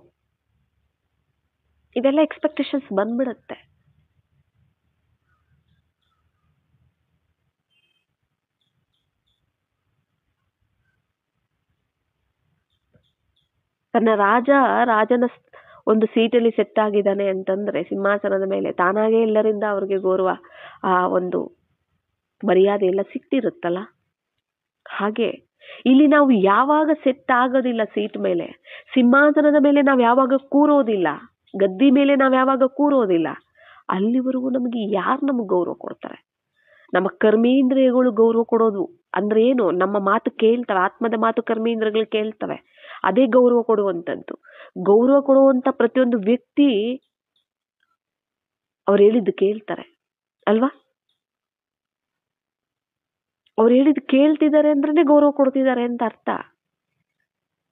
ಇದೆಲ್ಲ ಎಕ್ಸ್ಪೆಕ್ಟೇಷನ್ಸ್ ಬಂದ್ಬಿಡತ್ತೆ. ತನ್ನ ರಾಜನ ಒಂದು ಸೀಟಲ್ಲಿ ಸೆಟ್ ಆಗಿದ್ದಾನೆ ಅಂತಂದ್ರೆ ಸಿಂಹಾಸನದ ಮೇಲೆ ತಾನಾಗೇ ಎಲ್ಲರಿಂದ ಅವ್ರಿಗೆ ಗೌರವ, ಆ ಒಂದು ಮರ್ಯಾದೆ ಎಲ್ಲ ಸಿಕ್ತಿರುತ್ತಲ್ಲ. ಹಾಗೆ ಇಲ್ಲಿ ನಾವು ಯಾವಾಗ ಸೆಟ್ ಆಗೋದಿಲ್ಲ ಸೀಟ್ ಮೇಲೆ, ಸಿಂಹಾಸನದ ಮೇಲೆ ನಾವು ಯಾವಾಗ ಕೂರೋದಿಲ್ಲ, ಗದ್ದಿ ಮೇಲೆ ನಾವು ಯಾವಾಗ ಕೂರೋದಿಲ್ಲ, ಅಲ್ಲಿವರೆಗೂ ನಮಗೆ ಯಾರು ನಮಗೆ ಗೌರವ ಕೊಡ್ತಾರೆ? ನಮ್ಮ ಕರ್ಮೇಂದ್ರಿಯಗಳು ಗೌರವ ಕೊಡೋದು ಅಂದ್ರೆ ಏನು? ನಮ್ಮ ಮಾತು ಕೇಳ್ತವೆ, ಆತ್ಮದ ಮಾತು ಕರ್ಮೇಂದ್ರಿಯಗಳು ಕೇಳ್ತವೆ, ಅದೇ ಗೌರವ ಕೊಡುವಂಥದ್ದು. ಗೌರವ ಕೊಡುವಂತ ಪ್ರತಿಯೊಂದು ವ್ಯಕ್ತಿ ಅವ್ರು ಹೇಳಿದ್ದು ಕೇಳ್ತಾರೆ ಅಲ್ವಾ? ಅವ್ರು ಹೇಳಿದ್ದು ಕೇಳ್ತಿದ್ದಾರೆ ಅಂದ್ರೆ ಗೌರವ ಕೊಡ್ತಿದ್ದಾರೆ ಅಂತ ಅರ್ಥ.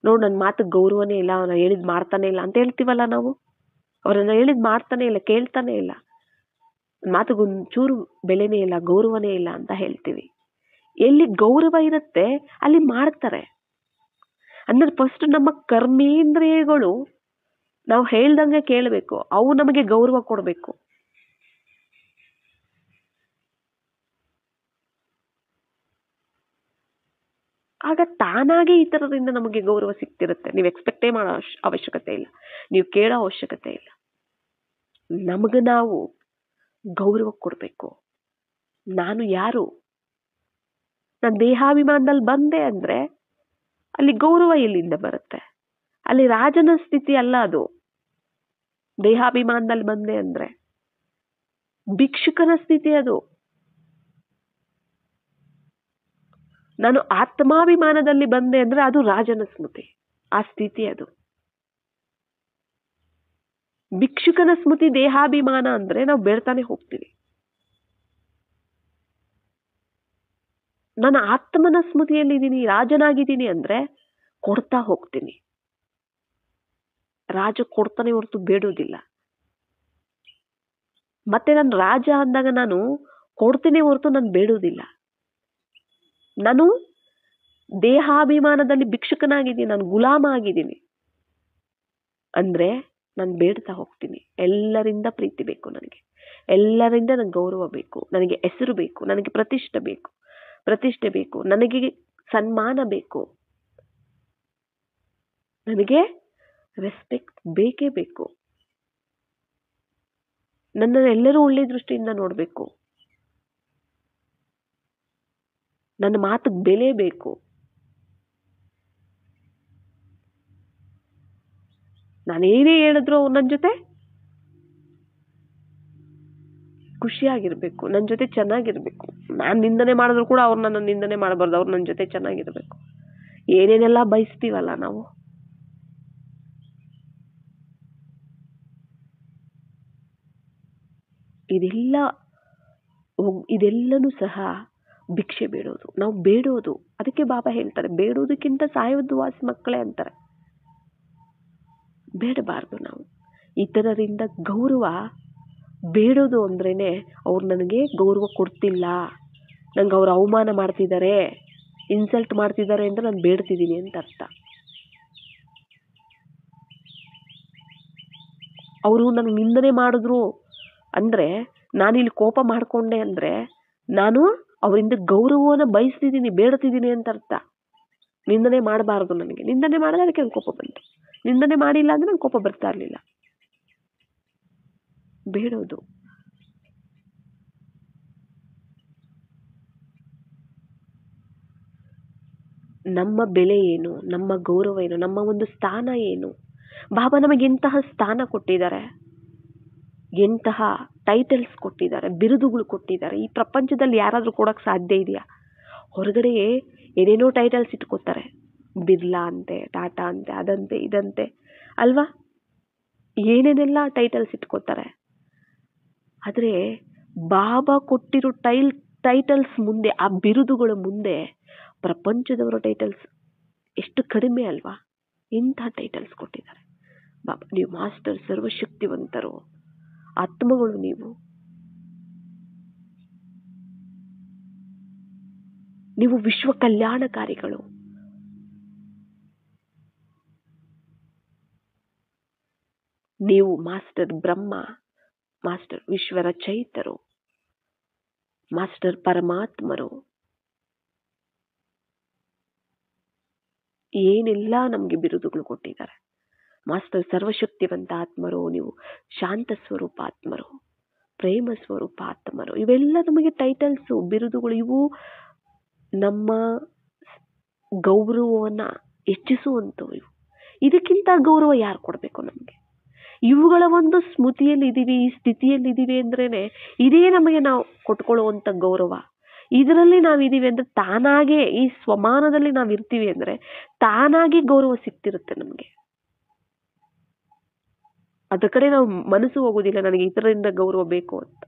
ನೋಡ್ ನನ್ನ ಮಾತು ಗೌರವನೇ ಇಲ್ಲ, ಅವ್ನ ಹೇಳಿದ್ ಮಾಡ್ತಾನೆ ಇಲ್ಲ ಅಂತ ಹೇಳ್ತೀವಲ್ಲ ನಾವು. ಅವ್ರನ್ನ ಹೇಳಿದ್ ಮಾಡ್ತಾನೆ ಇಲ್ಲ, ಕೇಳ್ತಾನೆ ಇಲ್ಲ, ಮಾತುಗೊಂಚೂರು ಬೆಲೆನೇ ಇಲ್ಲ, ಗೌರವನೇ ಇಲ್ಲ ಅಂತ ಹೇಳ್ತೀವಿ. ಎಲ್ಲಿ ಗೌರವ ಇರುತ್ತೆ ಅಲ್ಲಿ ಮಾಡ್ತಾರೆ. ಅಂದ್ರೆ ಫಸ್ಟ್ ನಮ್ಮ ಕರ್ಮೇಂದ್ರಿಯಗಳು ನಾವು ಹೇಳ್ದಂಗೆ ಕೇಳಬೇಕು, ಅವು ನಮಗೆ ಗೌರವ ಕೊಡಬೇಕು. ಆಗ ತಾನಾಗೆ ಇತರರಿಂದ ನಮಗೆ ಗೌರವ ಸಿಗ್ತಿರುತ್ತೆ. ನೀವು ಎಕ್ಸ್ಪೆಕ್ಟೇ ಮಾಡೋ ಅವಶ್ಯಕತೆ ಇಲ್ಲ, ನೀವು ಕೇಳೋ ಅವಶ್ಯಕತೆ ಇಲ್ಲ. ನಮಗೆ ನಾವು ಗೌರವ ಕೊಡಬೇಕು. ನಾನು ಯಾರು? ನಾನು ದೇಹಾಭಿಮಾನದಲ್ಲಿ ಬಂದೆ ಅಂದ್ರೆ ಅಲ್ಲಿ ಗೌರವ ಎಲ್ಲಿಂದ ಬರುತ್ತೆ? ಅಲ್ಲಿ ರಾಜನ ಸ್ಥಿತಿ ಅಲ್ಲ ಅದು. ದೇಹಾಭಿಮಾನದಲ್ಲಿ ಬಂದೆ ಅಂದ್ರೆ ಭಿಕ್ಷುಕನ ಸ್ಥಿತಿ ಅದು. ನಾನು ಆತ್ಮಾಭಿಮಾನದಲ್ಲಿ ಬಂದೆ ಅಂದ್ರೆ ಅದು ರಾಜನ ಸ್ಮೃತಿ, ಆ ಸ್ಥಿತಿ ಅದು. ಭಿಕ್ಷುಕನ ಸ್ಮೃತಿ ದೇಹಾಭಿಮಾನ ಅಂದ್ರೆ ನಾವು ಬೇಡ್ತಾನೆ ಹೋಗ್ತೀವಿ. ನಾನು ಆತ್ಮನ ಸ್ಮೃತಿಯಲ್ಲಿದ್ದೀನಿ, ರಾಜನಾಗಿದ್ದೀನಿ ಅಂದ್ರೆ ಕೊಡ್ತಾ ಹೋಗ್ತೀನಿ. ರಾಜ ಕೊಡ್ತಾನೆ ಹೊರತು ಬೇಡೋದಿಲ್ಲ. ಮತ್ತೆ ನಾನು ರಾಜ ಅಂದಾಗ ನಾನು ಕೊಡ್ತೀನಿ ಹೊರತು ನಾನು ಬೇಡೋದಿಲ್ಲ. ನಾನು ದೇಹಾಭಿಮಾನದಲ್ಲಿ ಭಿಕ್ಷುಕನಾಗಿದ್ದೀನಿ, ನಾನು ಗುಲಾಮ ಆಗಿದ್ದೀನಿ ಅಂದ್ರೆ ನಾನು ಬೇಡ್ತಾ ಹೋಗ್ತೀನಿ. ಎಲ್ಲರಿಂದ ಪ್ರೀತಿ ಬೇಕು ನನಗೆ, ಎಲ್ಲರಿಂದ ನನಗೆ ಗೌರವ ಬೇಕು, ನನಗೆ ಹೆಸರು ಬೇಕು, ನನಗೆ ಪ್ರತಿಷ್ಠೆ ಬೇಕು, ನನಗೆ ಸನ್ಮಾನ ಬೇಕು, ನನಗೆ ರೆಸ್ಪೆಕ್ಟ್ ಬೇಕೇ ಬೇಕು. ನನ್ನನ್ನು ಎಲ್ಲರೂ ಒಳ್ಳೆ ದೃಷ್ಟಿಯಿಂದ ನೋಡಬೇಕು, ನನ್ನ ಮಾತಿಗೆ ಬೆಲೆ ಬೇಕು. ನಾನೇನೇ ಹೇಳಿದ್ರು ಅವ್ರು ನನ್ನ ಜೊತೆ ಖುಷಿಯಾಗಿರ್ಬೇಕು, ನನ್ನ ಜೊತೆ ಚೆನ್ನಾಗಿರ್ಬೇಕು. ನಾನು ನಿಂದನೆ ಮಾಡಿದ್ರು ಕೂಡ ಅವ್ರು ನನ್ನ ನಿಂದನೆ ಮಾಡಬಾರ್ದು, ಅವ್ರು ನನ್ನ ಜೊತೆ ಚೆನ್ನಾಗಿರ್ಬೇಕು. ಏನೇನೆಲ್ಲ ಬಯಸ್ತೀವಲ್ಲ ನಾವು. ಇದೆಲ್ಲನೂ ಸಹ ಭಿಕ್ಷೆ ಬೇಡೋದು, ನಾವು ಬೇಡೋದು. ಅದಕ್ಕೆ ಬಾಬಾ ಹೇಳ್ತಾರೆ, ಬೇಡೋದಕ್ಕಿಂತ ಸಾಯೋದು ವಾಸಿ ಮಕ್ಕಳೇ ಅಂತಾರೆ. ಬೇಡಬಾರ್ದು ನಾವು ಇತರರಿಂದ ಗೌರವ. ಬೇಡೋದು ಅಂದ್ರೇನೆ ಅವ್ರು ನನಗೆ ಗೌರವ ಕೊಡ್ತಿಲ್ಲ, ನಂಗೆ ಅವ್ರು ಅವಮಾನ ಮಾಡ್ತಿದ್ದಾರೆ, ಇನ್ಸಲ್ಟ್ ಮಾಡ್ತಿದ್ದಾರೆ ಅಂತ ನಾನು ಬೇಡ್ತಿದ್ದೀನಿ ಅಂತ ಅರ್ಥ. ಅವರು ನನಗೆ ನಿಂದನೆ ಮಾಡಿದ್ರು ಅಂದ್ರೆ, ನಾನಿಲ್ಲಿ ಕೋಪ ಮಾಡ್ಕೊಂಡೆ ಅಂದ್ರೆ ನಾನು ಅವರಿಂದ ಗೌರವನ ಬಯಸ್ತಿದ್ದೀನಿ, ಬೇಡ್ತಿದ್ದೀನಿ ಅಂತ ಅರ್ಥ. ನಿಂದನೆ ಮಾಡಬಾರ್ದು. ನನಗೆ ನಿಂದನೆ ಮಾಡಿದ್ರೆ ಅದಕ್ಕೆ ನಂಗೆ ಕೋಪ ಬಂತು, ನಿಂದನೆ ಮಾಡಿಲ್ಲ ಅಂದ್ರೆ ನಂಗೆ ಕೋಪ ಬರ್ತಾ ಇರ್ಲಿಲ್ಲ. ಬೇಡೋದು. ನಮ್ಮ ಬೆಲೆ ಏನು, ನಮ್ಮ ಗೌರವ ಏನು, ನಮ್ಮ ಒಂದು ಸ್ಥಾನ ಏನು? ಬಾಬಾ ನಮಗೆ ಎಂತಹ ಸ್ಥಾನ ಕೊಟ್ಟಿದ್ದಾರೆ, ಎಂತಹ ಟೈಟಲ್ಸ್ ಕೊಟ್ಟಿದ್ದಾರೆ, ಬಿರುದುಗಳು ಕೊಟ್ಟಿದ್ದಾರೆ. ಈ ಪ್ರಪಂಚದಲ್ಲಿ ಯಾರಾದ್ರೂ ಕೊಡಕ್ ಸಾಧ್ಯ ಇದೆಯಾ? ಹೊರಗಡೆ ಏನೇನೋ ಟೈಟಲ್ಸ್ ಇಟ್ಕೋತಾರೆ, ಬಿರ್ಲಾ ಅಂತೆ, ಟಾಟಾ ಅಂತೆ, ಅದಂತೆ ಇದಂತೆ ಅಲ್ವಾ, ಏನೇನೆಲ್ಲ ಟೈಟಲ್ಸ್ ಇಟ್ಕೋತಾರೆ. ಆದ್ರೆ ಬಾಬಾ ಕೊಟ್ಟಿರೋ ಟೈಟಲ್ಸ್ ಮುಂದೆ, ಆ ಬಿರುದುಗಳ ಮುಂದೆ ಪ್ರಪಂಚದವರ ಟೈಟಲ್ಸ್ ಎಷ್ಟು ಕಡಿಮೆ ಅಲ್ವಾ? ಇಂಥ ಟೈಟಲ್ಸ್ ಕೊಟ್ಟಿದ್ದಾರೆ ಬಾಬಾ. ನೀವು ಮಾಸ್ಟರ್, ಸರ್ವಶಕ್ತಿವಂತರು, ಆತ್ಮಗಳು, ನೀವು ವಿಶ್ವ ಕಲ್ಯಾಣಕಾರಿಗಳು. ನೀವು ಮಾಸ್ಟರ್ ಬ್ರಹ್ಮ, ಮಾಸ್ಟರ್ ವಿಶ್ವ ರಚಯಿತರು, ಮಾಸ್ಟರ್ ಪರಮಾತ್ಮರು. ಏನೆಲ್ಲ ನಮ್ಗೆ ಬಿರುದುಗಳು ಕೊಟ್ಟಿದ್ದಾರೆ. ಮಾಸ್ಟರ್ ಸರ್ವಶಕ್ತಿವಂತ ಆತ್ಮರು, ನೀವು ಶಾಂತ ಸ್ವರೂಪ ಆತ್ಮರು, ಪ್ರೇಮ ಸ್ವರೂಪ ಆತ್ಮರು. ಇವೆಲ್ಲ ನಮಗೆ ಟೈಟಲ್ಸ್, ಬಿರುದುಗಳು. ಇವು ನಮ್ಮ ಗೌರವವನ್ನ ಹೆಚ್ಚಿಸುವಂತವು. ಇವು ಇದಕ್ಕಿಂತ ಗೌರವ ಯಾರು ಕೊಡ್ಬೇಕು ನಮ್ಗೆ? ಇವುಗಳ ಒಂದು ಸ್ಮೃತಿಯಲ್ಲಿ ಇದೀವಿ, ಈ ಸ್ಥಿತಿಯಲ್ಲಿ ಇದೀವಿ ಅಂದ್ರೇನೆ ಇದೇ ನಮಗೆ ನಾವು ಕೊಟ್ಕೊಳ್ಳುವಂತ ಗೌರವ. ಇದರಲ್ಲಿ ನಾವಿದೀವಿ ಅಂದ್ರೆ ತಾನಾಗೆ, ಈ ಸ್ವಮಾನದಲ್ಲಿ ನಾವ್ ಇರ್ತೀವಿ ಅಂದ್ರೆ ತಾನಾಗಿ ಗೌರವ ಸಿಗ್ತಿರುತ್ತೆ ನಮ್ಗೆ. ಅದ ಕಡೆ ನಾವು ಮನಸ್ಸು ಹೋಗೋದಿಲ್ಲ, ನನಗೆ ಇತರರಿಂದ ಗೌರವ ಬೇಕು ಅಂತ.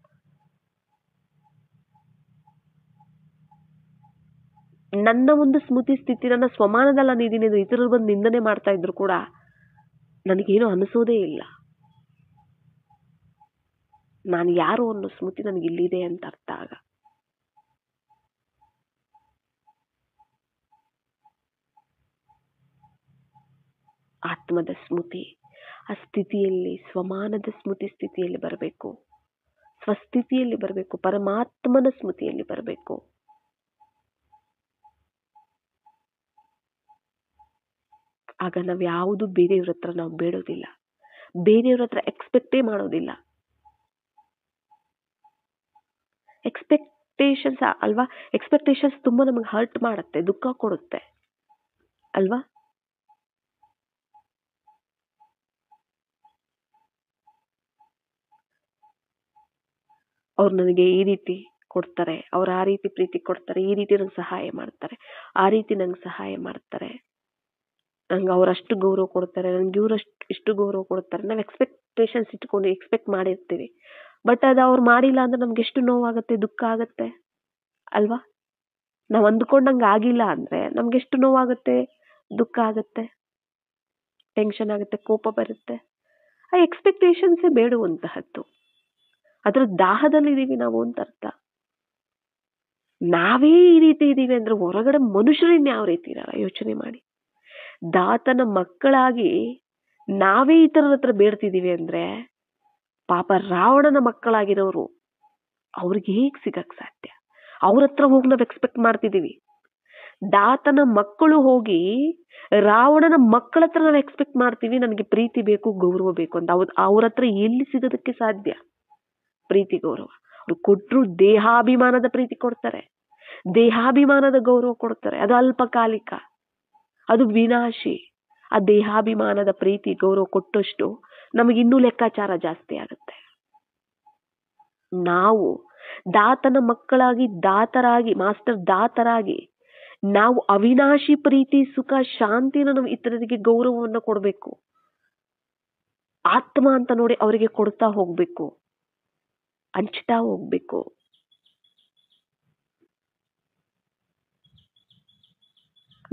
ನನ್ನ ಒಂದು ಸ್ಮೃತಿ ಸ್ಥಿತಿ, ನನ್ನ ಸ್ವಮಾನದಲ್ಲಿ ನಾನು ಇದೀನಿ, ಇತರರು ಬಂದು ನಿಂದನೆ ಮಾಡ್ತಾ ಇದ್ರು ಕೂಡ ನನಗೇನು ಅನಿಸೋದೇ ಇಲ್ಲ. ನಾನು ಯಾರು ಅನ್ನೋ ಸ್ಮೃತಿ ನನಗೆ ಇಲ್ಲಿದೆ ಅಂತ ಅರ್ಥ ಆಗ. ಆತ್ಮದ ಸ್ಮೃತಿ, ಆ ಸ್ಥಿತಿಯಲ್ಲಿ, ಸ್ವಮಾನದ ಸ್ಮೃತಿ ಸ್ಥಿತಿಯಲ್ಲಿ ಬರಬೇಕು, ಸ್ವಸ್ಥಿತಿಯಲ್ಲಿ ಬರಬೇಕು, ಪರಮಾತ್ಮನ ಸ್ಮೃತಿಯಲ್ಲಿ ಬರಬೇಕು. ಆಗ ನಾವು ಯಾವುದು ಬೇರೆಯವ್ರ ಹತ್ರ ನಾವು ಬೇಡೋದಿಲ್ಲ, ಬೇರೆಯವ್ರ ಹತ್ರ ಎಕ್ಸ್ಪೆಕ್ಟೇ ಮಾಡೋದಿಲ್ಲ. ಎಕ್ಸ್ಪೆಕ್ಟೇಷನ್ಸ್ ಅಲ್ವಾ, ಎಕ್ಸ್ಪೆಕ್ಟೇಷನ್ಸ್ ತುಂಬಾ ನಮಗೆ ಹರ್ಟ್ ಮಾಡುತ್ತೆ, ದುಃಖ ಕೊಡುತ್ತೆ ಅಲ್ವಾ. ಅವ್ರು ನನಗೆ ಈ ರೀತಿ ಕೊಡ್ತಾರೆ, ಅವ್ರು ಆ ರೀತಿ ಪ್ರೀತಿ ಕೊಡ್ತಾರೆ, ಈ ರೀತಿ ನಂಗೆ ಸಹಾಯ ಮಾಡ್ತಾರೆ, ಆ ರೀತಿ ನಂಗೆ ಸಹಾಯ ಮಾಡ್ತಾರೆ, ನಂಗೆ ಅವರಷ್ಟು ಗೌರವ ಕೊಡ್ತಾರೆ, ನನ್ಗೆ ಇಷ್ಟು ಗೌರವ ಕೊಡ್ತಾರೆ. ನಾವು ಎಕ್ಸ್ಪೆಕ್ಟೇಷನ್ಸ್ ಇಟ್ಕೊಂಡು ಎಕ್ಸ್ಪೆಕ್ಟ್ ಮಾಡಿರ್ತೀವಿ. ಬಟ್ ಅದು ಅವ್ರು ಮಾಡಿಲ್ಲ ಅಂದ್ರೆ ನಮ್ಗೆ ಎಷ್ಟು ನೋವಾಗುತ್ತೆ, ದುಃಖ ಆಗುತ್ತೆ ಅಲ್ವಾ. ನಾವು ಅಂದ್ಕೊಂಡಂಗೆ ಆಗಿಲ್ಲ ಅಂದ್ರೆ ನಮ್ಗೆ ಎಷ್ಟು ನೋವಾಗುತ್ತೆ, ದುಃಖ ಆಗುತ್ತೆ, ಟೆನ್ಷನ್ ಆಗುತ್ತೆ, ಕೋಪ ಬರುತ್ತೆ. ಆ ಎಕ್ಸ್ಪೆಕ್ಟೇಷನ್ಸೇ ಬೇಡುವಂತಹದ್ದು. ಅದ್ರ ದಾಹದಲ್ಲಿ ಇದೀವಿ ನಾವು ಅಂತ ಅರ್ಥ. ನಾವೇ ಈ ರೀತಿ ಇದೀವಿ ಅಂದ್ರೆ ಹೊರಗಡೆ ಮನುಷ್ಯರು ಇನ್ಯಾವ ರೀತಿ ಇರಲ್ಲ, ಯೋಚನೆ ಮಾಡಿ. ದಾತನ ಮಕ್ಕಳಾಗಿ ನಾವೇ ಈ ತರದ ಹತ್ರ ಬೇಡ್ತಿದೀವಿ ಅಂದ್ರೆ ಪಾಪ ರಾವಣನ ಮಕ್ಕಳಾಗಿರೋರು ಅವ್ರಿಗೆ ಹೇಗ್ ಸಿಗಕ್ ಸಾಧ್ಯ? ಅವ್ರ ಹತ್ರ ಹೋಗಿ ನಾವ್ ಎಕ್ಸ್ಪೆಕ್ಟ್ ಮಾಡ್ತಿದೀವಿ. ದಾತನ ಮಕ್ಕಳು ಹೋಗಿ ರಾವಣನ ಮಕ್ಕಳ ಹತ್ರ ನಾವು ಎಕ್ಸ್ಪೆಕ್ಟ್ ಮಾಡ್ತೀವಿ, ನನಗೆ ಪ್ರೀತಿ ಬೇಕು, ಗೌರವ ಬೇಕು ಅಂತ. ಅವ್ರ ಹತ್ರ ಎಲ್ಲಿ ಸಿಗೋದಕ್ಕೆ ಸಾಧ್ಯ ಪ್ರೀತಿ, ಗೌರವ? ಅವ್ರು ಕೊಟ್ರು ದೇಹಾಭಿಮಾನದ ಪ್ರೀತಿ ಕೊಡ್ತಾರೆ, ದೇಹಾಭಿಮಾನದ ಗೌರವ ಕೊಡ್ತಾರೆ. ಅದು ಅಲ್ಪಕಾಲಿಕ, ಅದು ವಿನಾಶಿ. ಆ ದೇಹಾಭಿಮಾನದ ಪ್ರೀತಿ ಗೌರವ ಕೊಟ್ಟಷ್ಟು ನಮಗೆ ಇನ್ನೂ ಲೆಕ್ಕಾಚಾರ ಜಾಸ್ತಿ ಆಗುತ್ತೆ. ನಾವು ದಾತನ ಮಕ್ಕಳಾಗಿ, ದಾತರಾಗಿ, ಮಾಸ್ಟರ್ ದಾತರಾಗಿ ನಾವು ಅವಿನಾಶಿ ಪ್ರೀತಿ, ಸುಖ, ಶಾಂತಿನ ನಾವು ಇತರರಿಗೆ ಗೌರವವನ್ನು ಕೊಡಬೇಕು. ಆತ್ಮ ಅಂತ ನೋಡಿ ಅವರಿಗೆ ಕೊಡ್ತಾ ಹೋಗ್ಬೇಕು, ಹಂಚ್ತಾ ಹೋಗ್ಬೇಕು.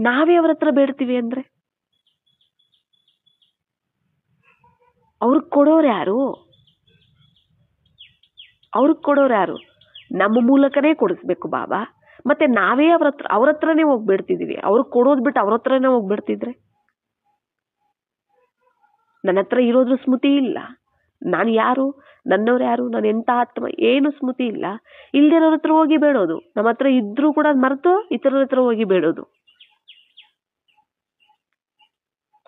ನಾವೇ ಅವ್ರ ಹತ್ರ ಬೇಡ್ತೀವಿ ಅಂದ್ರೆ ಅವ್ರಿಗೆ ಕೊಡೋರು ಯಾರು? ಅವ್ರಿಗೆ ಕೊಡೋರು ಯಾರು? ನಮ್ಮ ಮೂಲಕನೇ ಕೊಡಿಸ್ಬೇಕು ಬಾಬಾ. ಮತ್ತೆ ನಾವೇ ಅವ್ರ ಹತ್ರನೇ ಹೋಗಿ ಬೇಡ್ತಿದೀವಿ. ಅವ್ರಿಗೆ ಕೊಡೋದ್ ಬಿಟ್ಟು ಅವ್ರ ಹತ್ರನೇ ಹೋಗಿ ಬೇಡ್ತಿದ್ರೆ, ನನ್ನ ಹತ್ರ ಇರೋದ್ರ ಸ್ಮೃತಿ ಇಲ್ಲ, ನಾನು ಯಾರು, ನನ್ನವ್ರು ಯಾರು, ನಾನು ಎಂತ ಆತ್ಮ, ಏನು ಸ್ಮೃತಿ ಇಲ್ಲ. ಇಲ್ದಿರೋರ ಹತ್ರ ಹೋಗಿ ಬೇಡೋದು. ನಮ್ಮ ಹತ್ರ ಇದ್ರೂ ಕೂಡ ಮರೆತು ಇತರರ ಹತ್ರ ಹೋಗಿ ಬೇಡೋದು.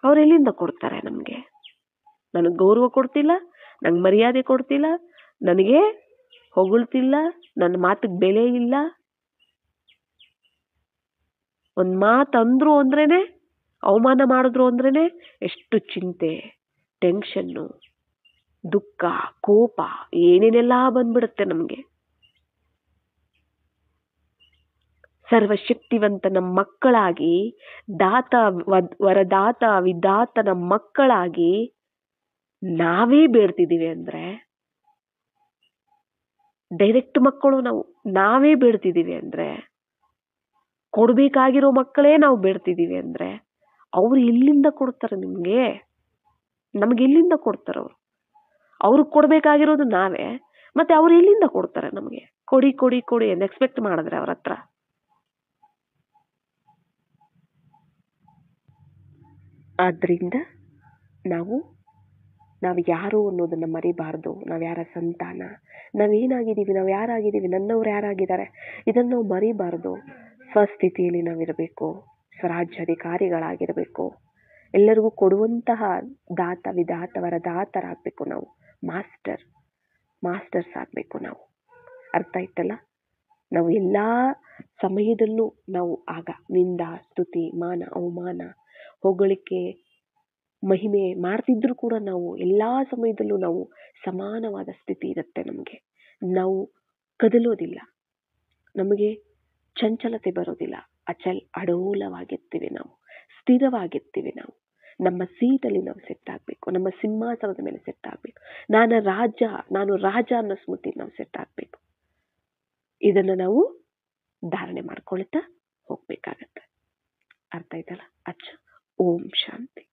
ಅವ್ರು ಎಲ್ಲಿಂದ ಕೊಡ್ತಾರೆ ನಮ್ಗೆ? ನನಗೆ ಗೌರವ ಕೊಡ್ತಿಲ್ಲ, ನಂಗೆ ಮರ್ಯಾದೆ ಕೊಡ್ತಿಲ್ಲ, ನನಗೆ ಹೊಗಳ್ತಿಲ್ಲ, ನನ್ನ ಮಾತಿಗೆ ಬೆಲೆ ಇಲ್ಲ. ಒಂದ್ ಮಾತು ಅಂದ್ರು ಅಂದ್ರೇನೆ, ಅವಮಾನ ಮಾಡಿದ್ರು ಅಂದ್ರೇನೆ ಎಷ್ಟು ಚಿಂತೆ, ಟೆನ್ಷನ್ನು, ದುಃಖ, ಕೋಪ, ಏನೇನೆಲ್ಲ ಬಂದ್ಬಿಡುತ್ತೆ ನಮ್ಗೆ. ಸರ್ವಶಕ್ತಿವಂತನ ಮಕ್ಕಳಾಗಿ, ದಾತ ವರದಾತ ವಿದಾತನ ಮಕ್ಕಳಾಗಿ ನಾವೇ ಬೇಡ್ತಿದೀವಿ ಅಂದ್ರೆ, ಡೈರೆಕ್ಟ್ ಮಕ್ಕಳು ನಾವೇ ಬೇಡ್ತಿದೀವಿ ಅಂದ್ರೆ, ಕೊಡ್ಬೇಕಾಗಿರೋ ಮಕ್ಕಳೇ ನಾವು ಬೇಡ್ತಿದೀವಿ ಅಂದ್ರೆ ಅವ್ರು ಎಲ್ಲಿಂದ ಕೊಡ್ತಾರೆ ನಿಮ್ಗೆ? ನಮ್ಗೆ ಎಲ್ಲಿಂದ ಕೊಡ್ತಾರೆ ಅವರು? ಅವ್ರಿಗೆ ಕೊಡ್ಬೇಕಾಗಿರೋದು ನಾವೇ, ಮತ್ತೆ ಅವ್ರು ಎಲ್ಲಿಂದ ಕೊಡ್ತಾರೆ ನಮ್ಗೆ? ಕೊಡಿ ಕೊಡಿ ಕೊಡಿ ಅಂತ ಎಕ್ಸ್ಪೆಕ್ಟ್ ಮಾಡಿದ್ರೆ ಅವ್ರ ಹತ್ರ. ಆದ್ರಿಂದ ನಾವು ಯಾರು ಅನ್ನೋದನ್ನ ಮರಿಬಾರ್ದು. ನಾವ್ ಯಾರ ಸಂತಾನ, ನಾವೇನಾಗಿದ್ದೀವಿ, ನಾವ್ ಯಾರಾಗಿದ್ದೀವಿ, ನನ್ನವ್ರು ಯಾರಾಗಿದ್ದಾರೆ, ಇದನ್ನ ನಾವು ಮರಿಬಾರ್ದು. ಸ್ವಸ್ಥಿತಿಯಲ್ಲಿ ನಾವಿರಬೇಕು, ಸ್ವರಾಜ್ಯಾಧಿಕಾರಿಗಳಾಗಿರ್ಬೇಕು, ಎಲ್ಲರಿಗೂ ಕೊಡುವಂತಹ ದಾತ ವಿದಾತವರ ದಾತರಾಗಬೇಕು. ನಾವು ಮಾಸ್ಟರ್ಸ್ ಆಗ್ಬೇಕು ನಾವು. ಅರ್ಥ ಆಯ್ತಲ್ಲ? ನಾವು ಎಲ್ಲಾ ಸಮಯದಲ್ಲೂ ನಾವು ಆಗ ನಿಂದ, ಸ್ತುತಿ, ಮಾನ, ಅವಮಾನ, ಹೊಗಳಿಕೆ, ಮಹಿಮೆ ಮಾಡ್ತಿದ್ರು ಕೂಡ ನಾವು ಎಲ್ಲಾ ಸಮಯದಲ್ಲೂ ನಾವು ಸಮಾನವಾದ ಸ್ಥಿತಿ ಇರುತ್ತೆ ನಮಗೆ. ನಾವು ಕದಲೋದಿಲ್ಲ, ನಮಗೆ ಚಂಚಲತೆ ಬರೋದಿಲ್ಲ, ಅಡೋಲವಾಗಿರ್ತೀವಿ ನಾವು, ಸ್ಥಿರವಾಗಿರ್ತೀವಿ ನಾವು. ನಮ್ಮ ಸೀಟಲ್ಲಿ ನಾವು ಸೆಟ್ ಆಗ್ಬೇಕು, ನಮ್ಮ ಸಿಂಹಾಸನದ ಮೇಲೆ ಸೆಟ್ ಆಗ್ಬೇಕು. ನಾನು ರಾಜ ಅನ್ನೋ ಸ್ಮೃತಿ ನಾವು ಸೆಟ್ ಆಗ್ಬೇಕು. ಇದನ್ನ ನಾವು ಧಾರಣೆ ಮಾಡ್ಕೊಳ್ತಾ ಹೋಗ್ಬೇಕಾಗತ್ತೆ. ಅರ್ಥ ಆಯ್ತಲ್ಲ? ಓಂ ಶಾಂತಿ.